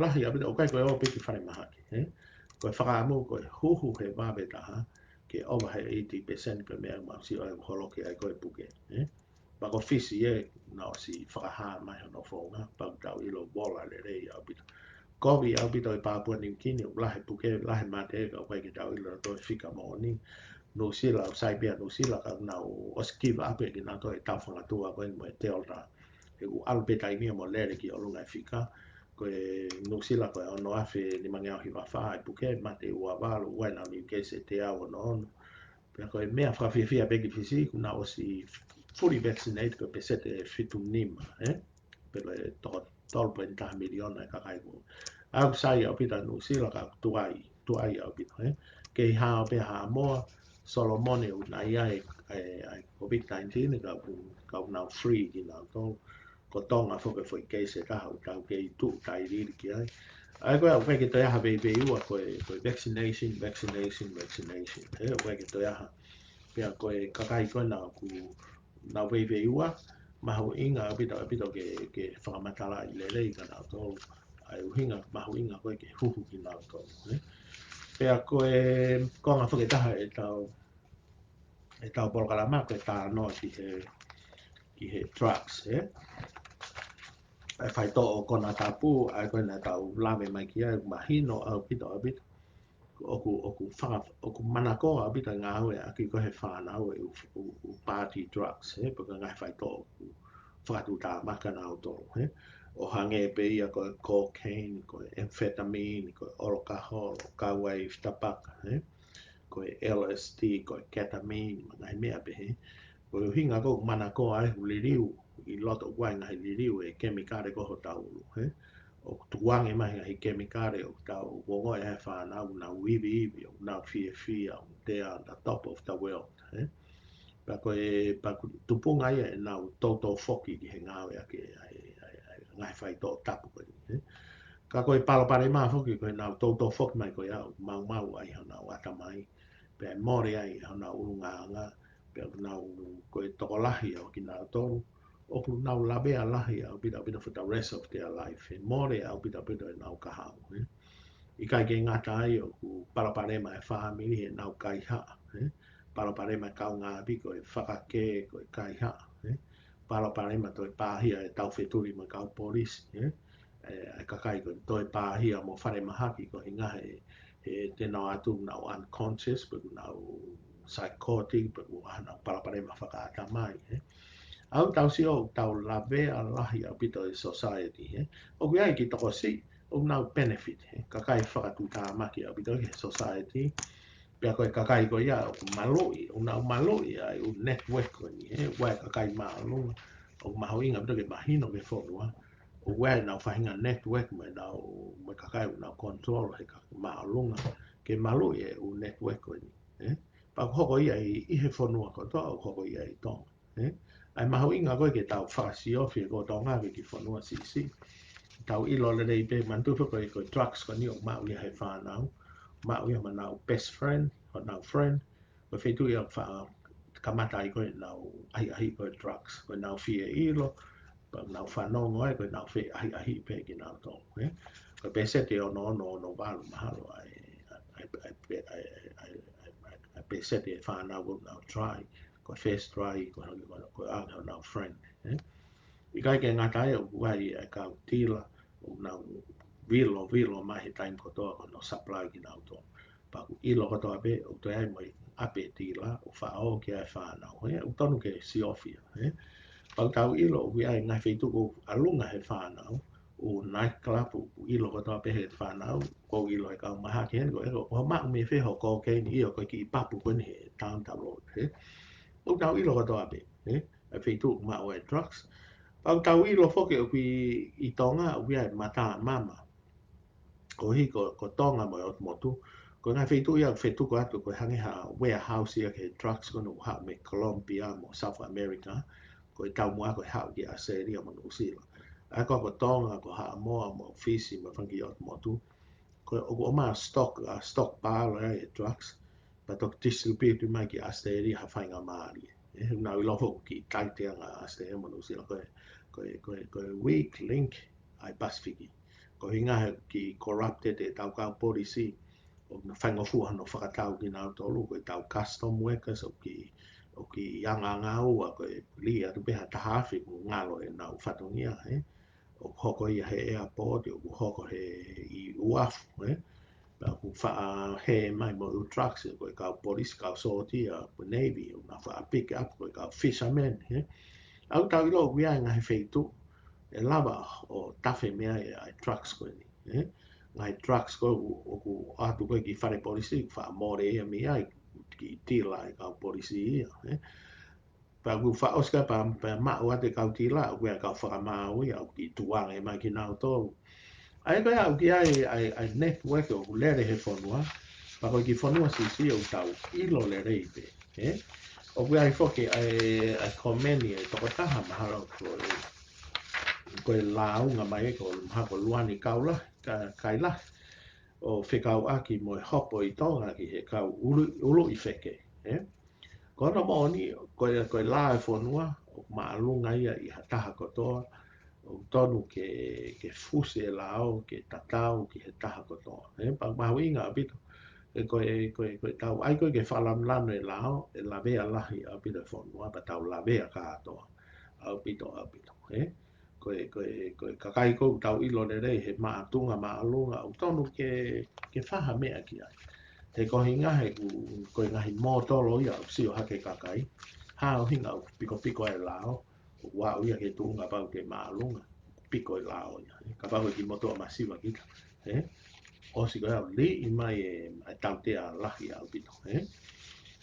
lahi abita o kai ko o piki whare mahaki ko whakaamu ko huhu he wāpeta ke over he 80% ko mea mausi o holoke ai koe puke pa ko fisi na si whakaha mai hono whonga pa tau ilo bola le rei au pita kovi au pita i Papua New Guinea lahe puke lahe mate ka koe ki tau ilo to fika mo ni no sila o sai bia no sila ka na o skiva ape ki na to e tau whangatua koe mo e te olta e u alpeta i mia mo lere ki o lunga e fika ko e no sila ko ono afe ni mangi au hiwa wha e puke mate ua walu ua na mi ke se te au ono ono pia ko e mea whawhiawhia peki fisi kuna o si fully vaccinated ko pe sete fitu nima pero e toko 12.5 miliona e Kakai ko au sai au pita no sila ka tuai au pita ke i hao pe ha moa Solomone o na ia e covid-19 ka na free ki na to ko Tonga fo ke foi ke se ta o tau ke tu tai ri ki ai ko ke te ha be u ko vaccination ko ke te ha pe ko Kakai ko na ku na be u mahu'inga pito ke whakamatala i lelei ka na to ai uhinga mahu'inga ko ke huhu ki na to pea ko konga whaketaha e tau polokalama ko e talanoa ki he drugs e whai to o kona tapu ai koe na tau lame mai ki ai mahino aupito oku manako aupito ngā ue aki ko he whanau e u party drugs paka ngai whai to fakatu'utamaki na auto o hange pe ia ko cocaine ko amphetamine ko alcohol kawai tabaka ko LSD ko ketamine ngai mea pe ko hinga ko mana ko ai liriu i loto wai ngai liriu e kemikare ko taulu o tuange mai ngai kemikare o tau wongo e fa na wibi na fia they are the top of the world pa ko tupunga ia na toto foki ki he ngau ya ke ngai fai to tapu ko ka ko palo pare ma foki ko na toto foki mai ko ia mau ai na wata mai pe mori ai na unga pe na ko tokolahi o ki na to o ku na labe alahi o bida for the rest of their life mori au bida na ka ha i kai ke ngata ai o ku palo pare ma family e na kai ha palo pare ma kau ngā biko e whakake ko e kai ha palo pare ma toi pāhia e tau wheturi ma kau polisi e Kakai ko toi pāhia mo whare mahaki ko i ngahe e tēnā atu nau unconscious but nau psychotic but nau palapare ma whakaata mai au tau si o tau lawe a lahi a pito e society o kui ai ki toko si o nau benefit Kakai fakatu'utamaki a pito e society pia koe Kakai ko ia o malu'i o nau malu'i ai o network ko ni wai Kakai maalunga o mahu'inga pito ke mahino ke Fonua o wai nau whahinga network mai nau mai Kakai o nau control he maalunga ke malu'i e o network ko ni pa hoko ia i he Fonua ko toa o hoko ia i Tonga ai mahu'inga koe ke tau whakasiofi ko Tonga ki Fonua sisi tau ilo le rei pe mantuwha ko drugs ko ni o mau ia he whanau mau ia manau best friend o nau friend ko whetu ia kamata i koe nau ahi koe drugs ko nau fia ilo pa nau whanongo ai koe nau whi ahi pe ki nau tō ko pesete ono walu mahalo ai pesete e whanau ko nau try ko first try ko nau friend i kai ke ngata e o wai e kau tila o nau vilo mai he time ko toa ko no supply ki nau tō pa ku ilo ko toa be o te ai mai ape tila o whao ki ai whanau o tonu ke siofia pa tau ilo o ai ngai whetu ko alunga he whanau o night club o ilo ko toa be he whanau ko ilo e kau mahaki hen ko o mau me wheho ko ke ni o ko ki papu ko ni he taun tau o tau ilo ko toa be e whetu ma o e drugs Au tauhi lo foke o i Tonga o ia fakamaama. Ko hi ko Tonga mo o motu. Ko ngā whaitu ia whaitu ko atu ko hangi ha warehouse ia ke trucks ko no ha me Colombia mo South America. Ko i tau mua ko ha ki Australia mo New Zealand. Ai ko Tonga ko ha moa mo Fiji mo whangi o motu. Ko o ma stock pile e trucks. Pa tok distribute mai ki Australia ha whainga maari. Nā i lofo ki taitea ngā Australia mo New Zealand. Ko weak link ai Pasifiki. Ko hinga ki corrupted e tau kau polisi. O na whaingofu no whakatau ki nāu tolu. Ko tau custom workers o ki yanga ngau a ko li atu peha tahawhi ko ngalo e nāu whatongia. O hoko ia he airport, o hoko he i uafu. Na ku wha he mai mo u trucks ko kau police kau sorti a ko navy o na wha pick up ko kau fishermen. Au tau ilo wia ngai whaitu. E lava o tawhi mea e ai trucks ko ni. Ngai trucks ko o ku atu ko ki whare polisi wha more e mea ki tila e kau polisi ia. Pa ku wha oska pa mao ate kau tila o kua kau fakamaama ia o ki tuang e mai ki nau tolu. Ai koe au ki ai network o ku lere he Fonua. Pa koe ki Fonua sisi o tau ilo lere i pe. O kua ai foke ai komeni e toketa mahalo koe launga mai ko hako luani kaula kai la o whekau aki mo e hopo i Tonga ki he kau ulu i wheke. Kono mo ni koe la e Fonua o maalunga ia i hataha kotoa o tonu ke fuse e lao ke tatau ki he taha kotoa. Pa mahu'inga aupito koe tau ai koe ke whalamlano e lao e lavea lahi aupito e Fonua pa tau lavea kātoa aupito. Koe kakai kou tau ilo le rei he maatunga maalunga o tonu ke whaha mea ki ai. He kohi ngahe koe ngahi mōtoro ia o sio hake kakai. Ha o hinga o piko e lao. O wau ia ke tunga pau ke maalunga. Piko e lao ia. Ka pau ki motoa masiwa kita. Osi koe au li i mai e tautea lahi au pito.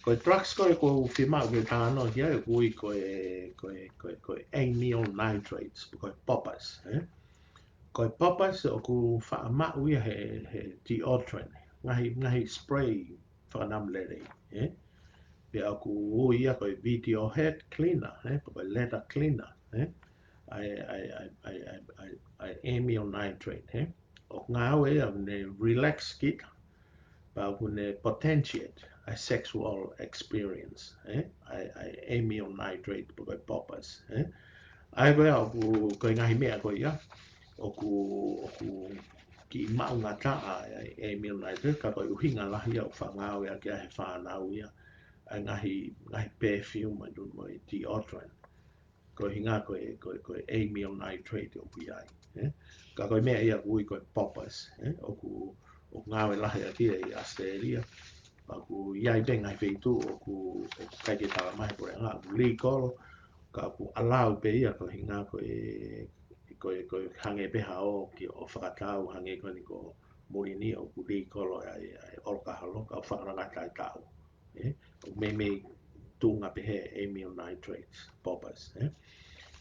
Koe trucks koe ko Fiema'u ke talanoa ki ai kui koe amyl nitrates, koe poppers. Koe poppers o ku whaama'u ia he deodorant. Ngahi spray whanam lere. Pea o ku ui ia koe video head cleaner, koe leather cleaner. Ai amyl nitrate. O ngā au e au ne relax kita. Pa au ne potentiate. A sexual experience. I amyl nitrate koe poppers. Ai koe au koe ngahi mea koe ia. O ku ki mau ngata ai amyl nitrate ka koe uhinga lahi au whangau ia kia he whanau ia. Ai ngahi perfume mo i deodorant. Koe hinga koe amyl nitrate o kui ai. Ka koe mea ia kui koe poppers. O ngau e lahi a kia i Australia. Aku iai benga i whaitu o ku kai ke tala mai po ngā ku li kolo ka ku alau pe ia ko hinga ko hange beha o ki o whakatau hange ko ni ko morini o ku li kolo ai olka halo ka whakaranga tai tau. O me tunga pe he amyl nitrates poppers.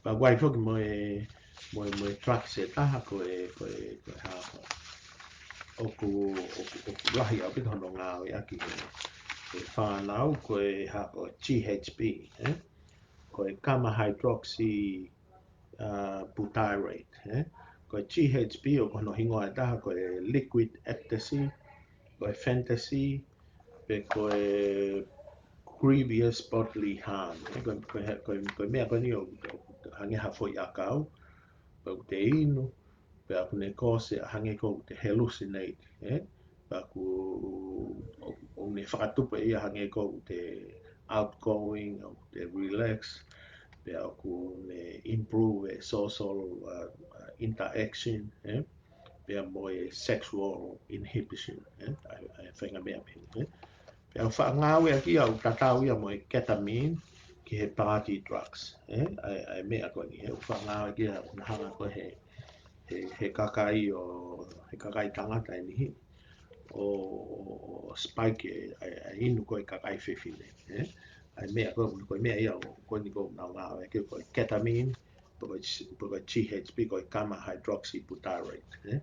Pa guai whoki mo truck se taha ko hapa. O ku lahi au pito hono ngā o aki koe whanau koe hako GHB, koe gamma hydroxy butyrate. Koe GHB o kono hingoa e taha koe liquid ecstasy, koe fantasy, pe koe grievous bodily harm. Koe mea koe ni o hange hafoi akau, koe te inu, pe aku ne kose hange ko te hallucinate. Aku o ne whakatupa ia hange ko te outgoing, o te relax, pe aku ne improve social interaction, pe mo sexual inhibition, ai whainga mea pe. Pe au whaangau ia ki au tatau ia mo ketamine ki he party drugs, ai mea ko ni, au whaangau ia ki au nahanga ko he kakai tangata ni o spike ai inu koe kakai whiwhine. Ai mea koe mea ia o koe ni koe nau ngā ke koe ketamine pokoi GHB koi gamma hydroxybutyrate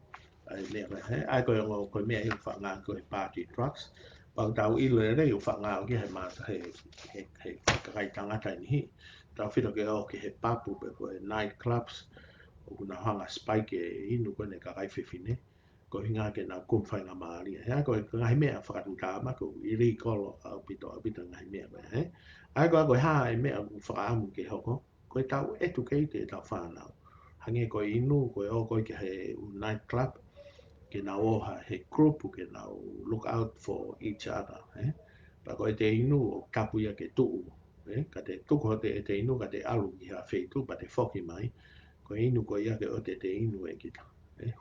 ai mea mai ai koi ngo koi mea yu whanga koi party drugs pau tau i le re yu whanga ki he mata he kakai tangata ni tau whino ke o ki he papu pe koi night clubs o kuna hanga spike e inu kone kakai whiwhine ko hinga ke na kumwhainga maali he ko ngai mea fakatu'utamaki ko i ri kolo aupito ngai mea mai ai ko ha e mea whakaamu ke hoko ko tau educate tau whanau hange ko inu ko o ko ke he night club ke na oha he group ke na look out for each other pa ko te inu o kapuia ke tu'u ka te tuku te inu ka te alu ki ha feitu pa te whoki mai ko inu ko ia ke o te inu e kita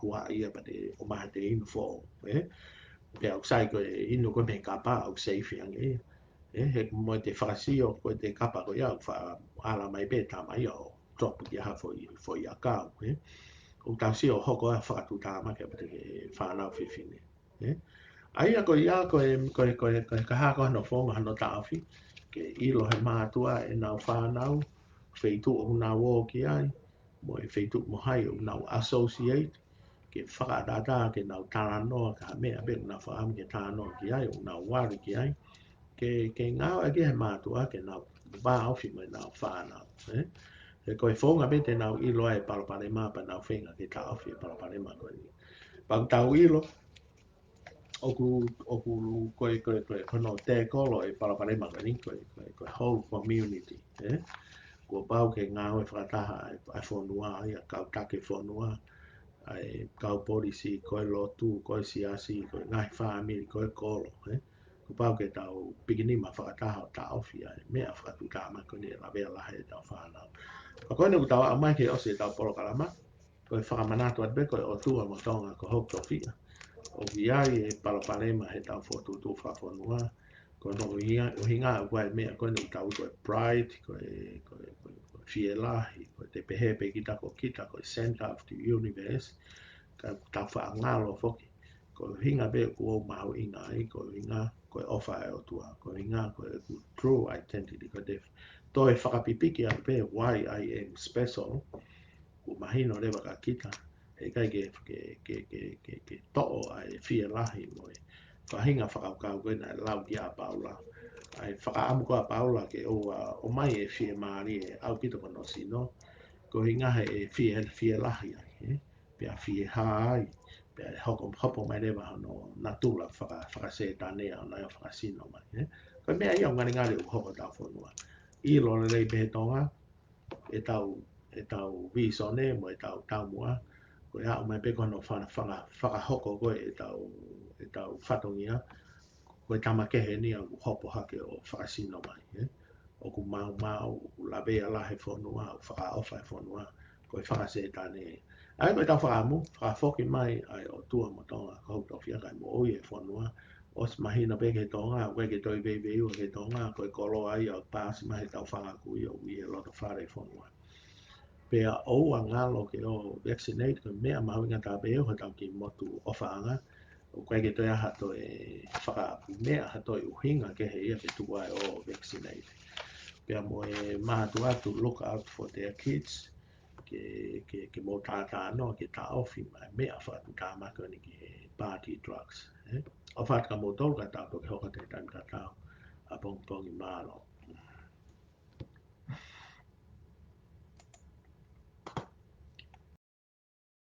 hua ia pa te o maha te inu fo pe au sai ko inu ko me kapa au safe yang he mo te whakasio ko te kapa ko ia wha ala mai pe ta mai o drop ki ha fo ia ka o tau si o hoko a fakatu'utamaki pa te whanau whiwhine ai ko ia ko ka ha ko no fonga no tauhi ke ilo he mātua e nau whanau faitu'u'una wo ki ai mo e feitu mo hai o nau associate ke whakatata ke nau talanoa ka mea be na whaam ke talanoa ki ai o nau wari ki ai ke ngau e ke he mātua ke nau ba awhi mo nau whanau e koe whonga be te nau ilo ai palapalema pa nau whenga ke ta awhi palapalema koe ni pau tau ilo oku kono te kolo e palapalema koe ni koe whole community ko pau ke ngau e whakataha ai Fonua ai a kau take Fonua ai kau polisi koe lotu koe siasi koe ngai whaamiri koe kolo ko pau ke tau pikinima whakataha o ta awhi ai mea fakatu'utamaki koe ni la vea lahe e tau whanau pa koe ni tau amai ke ose tau polokalama koe whakamanatu at be koe Otua mo Tonga ko hoku tofi'a o viai e palapalema he tau fotutu Fonua ko no hinga koe mea koe ni tau koe pride koe fielahi koe te pehepe kita koe center of the universe ka tau whaangalo foki ko hinga be ko mahu'inga ai ko hinga koe ofa e Otua ko hinga koe true identity ko te toi whakapipiki a pe why I am special ko mahino rewa ka kita e kai ke to'o ai fielahi mo e whahinga whakaukau koe na lau ki a paula ai whakaamu ko a paula ke o mai e Fiema'u e aupito kono sino ko hinga he fielahi ai pia Vahevahe pe hopo mai rewa no Natula whakasetanea na whakasino mai ko mea ia ngari o hoko tau Fonua i lo le rei pe Tonga e tau visone mo e tau mua ko ia o mai pe kono whakahoko ko e tau whatongia ko e tamakehe ni au hopo hake o whakasino mai o ku mau la vea lahe Fonua o whakaofa e Fonua ko e whakasetane ai ko e tau whakamu whakafoki mai ai Otua mo Tonga ko hau tofi'a kai mo oi e Fonua os mahina pe ke Tonga o ke toi vei o ke Tonga ko e kolo ai au pasi mai tau whangakui o i e loto whare Fonua pea o a ngalo ke o vaccinate ko mea mahu'inga tā peo ho tau ki motu ofaanga o koe ke toi aha toi whakaapu mea ha toi uhinga ke he ia ke tuku ai o vaccinate pea mo e mātua to look out for their kids ke mo tātā no ke tā ofi mai mea fakatu'utamaki ni ke party drugs o whatka mo tolu ka tau ke hoka te taimi ka tau a pong pongi mālo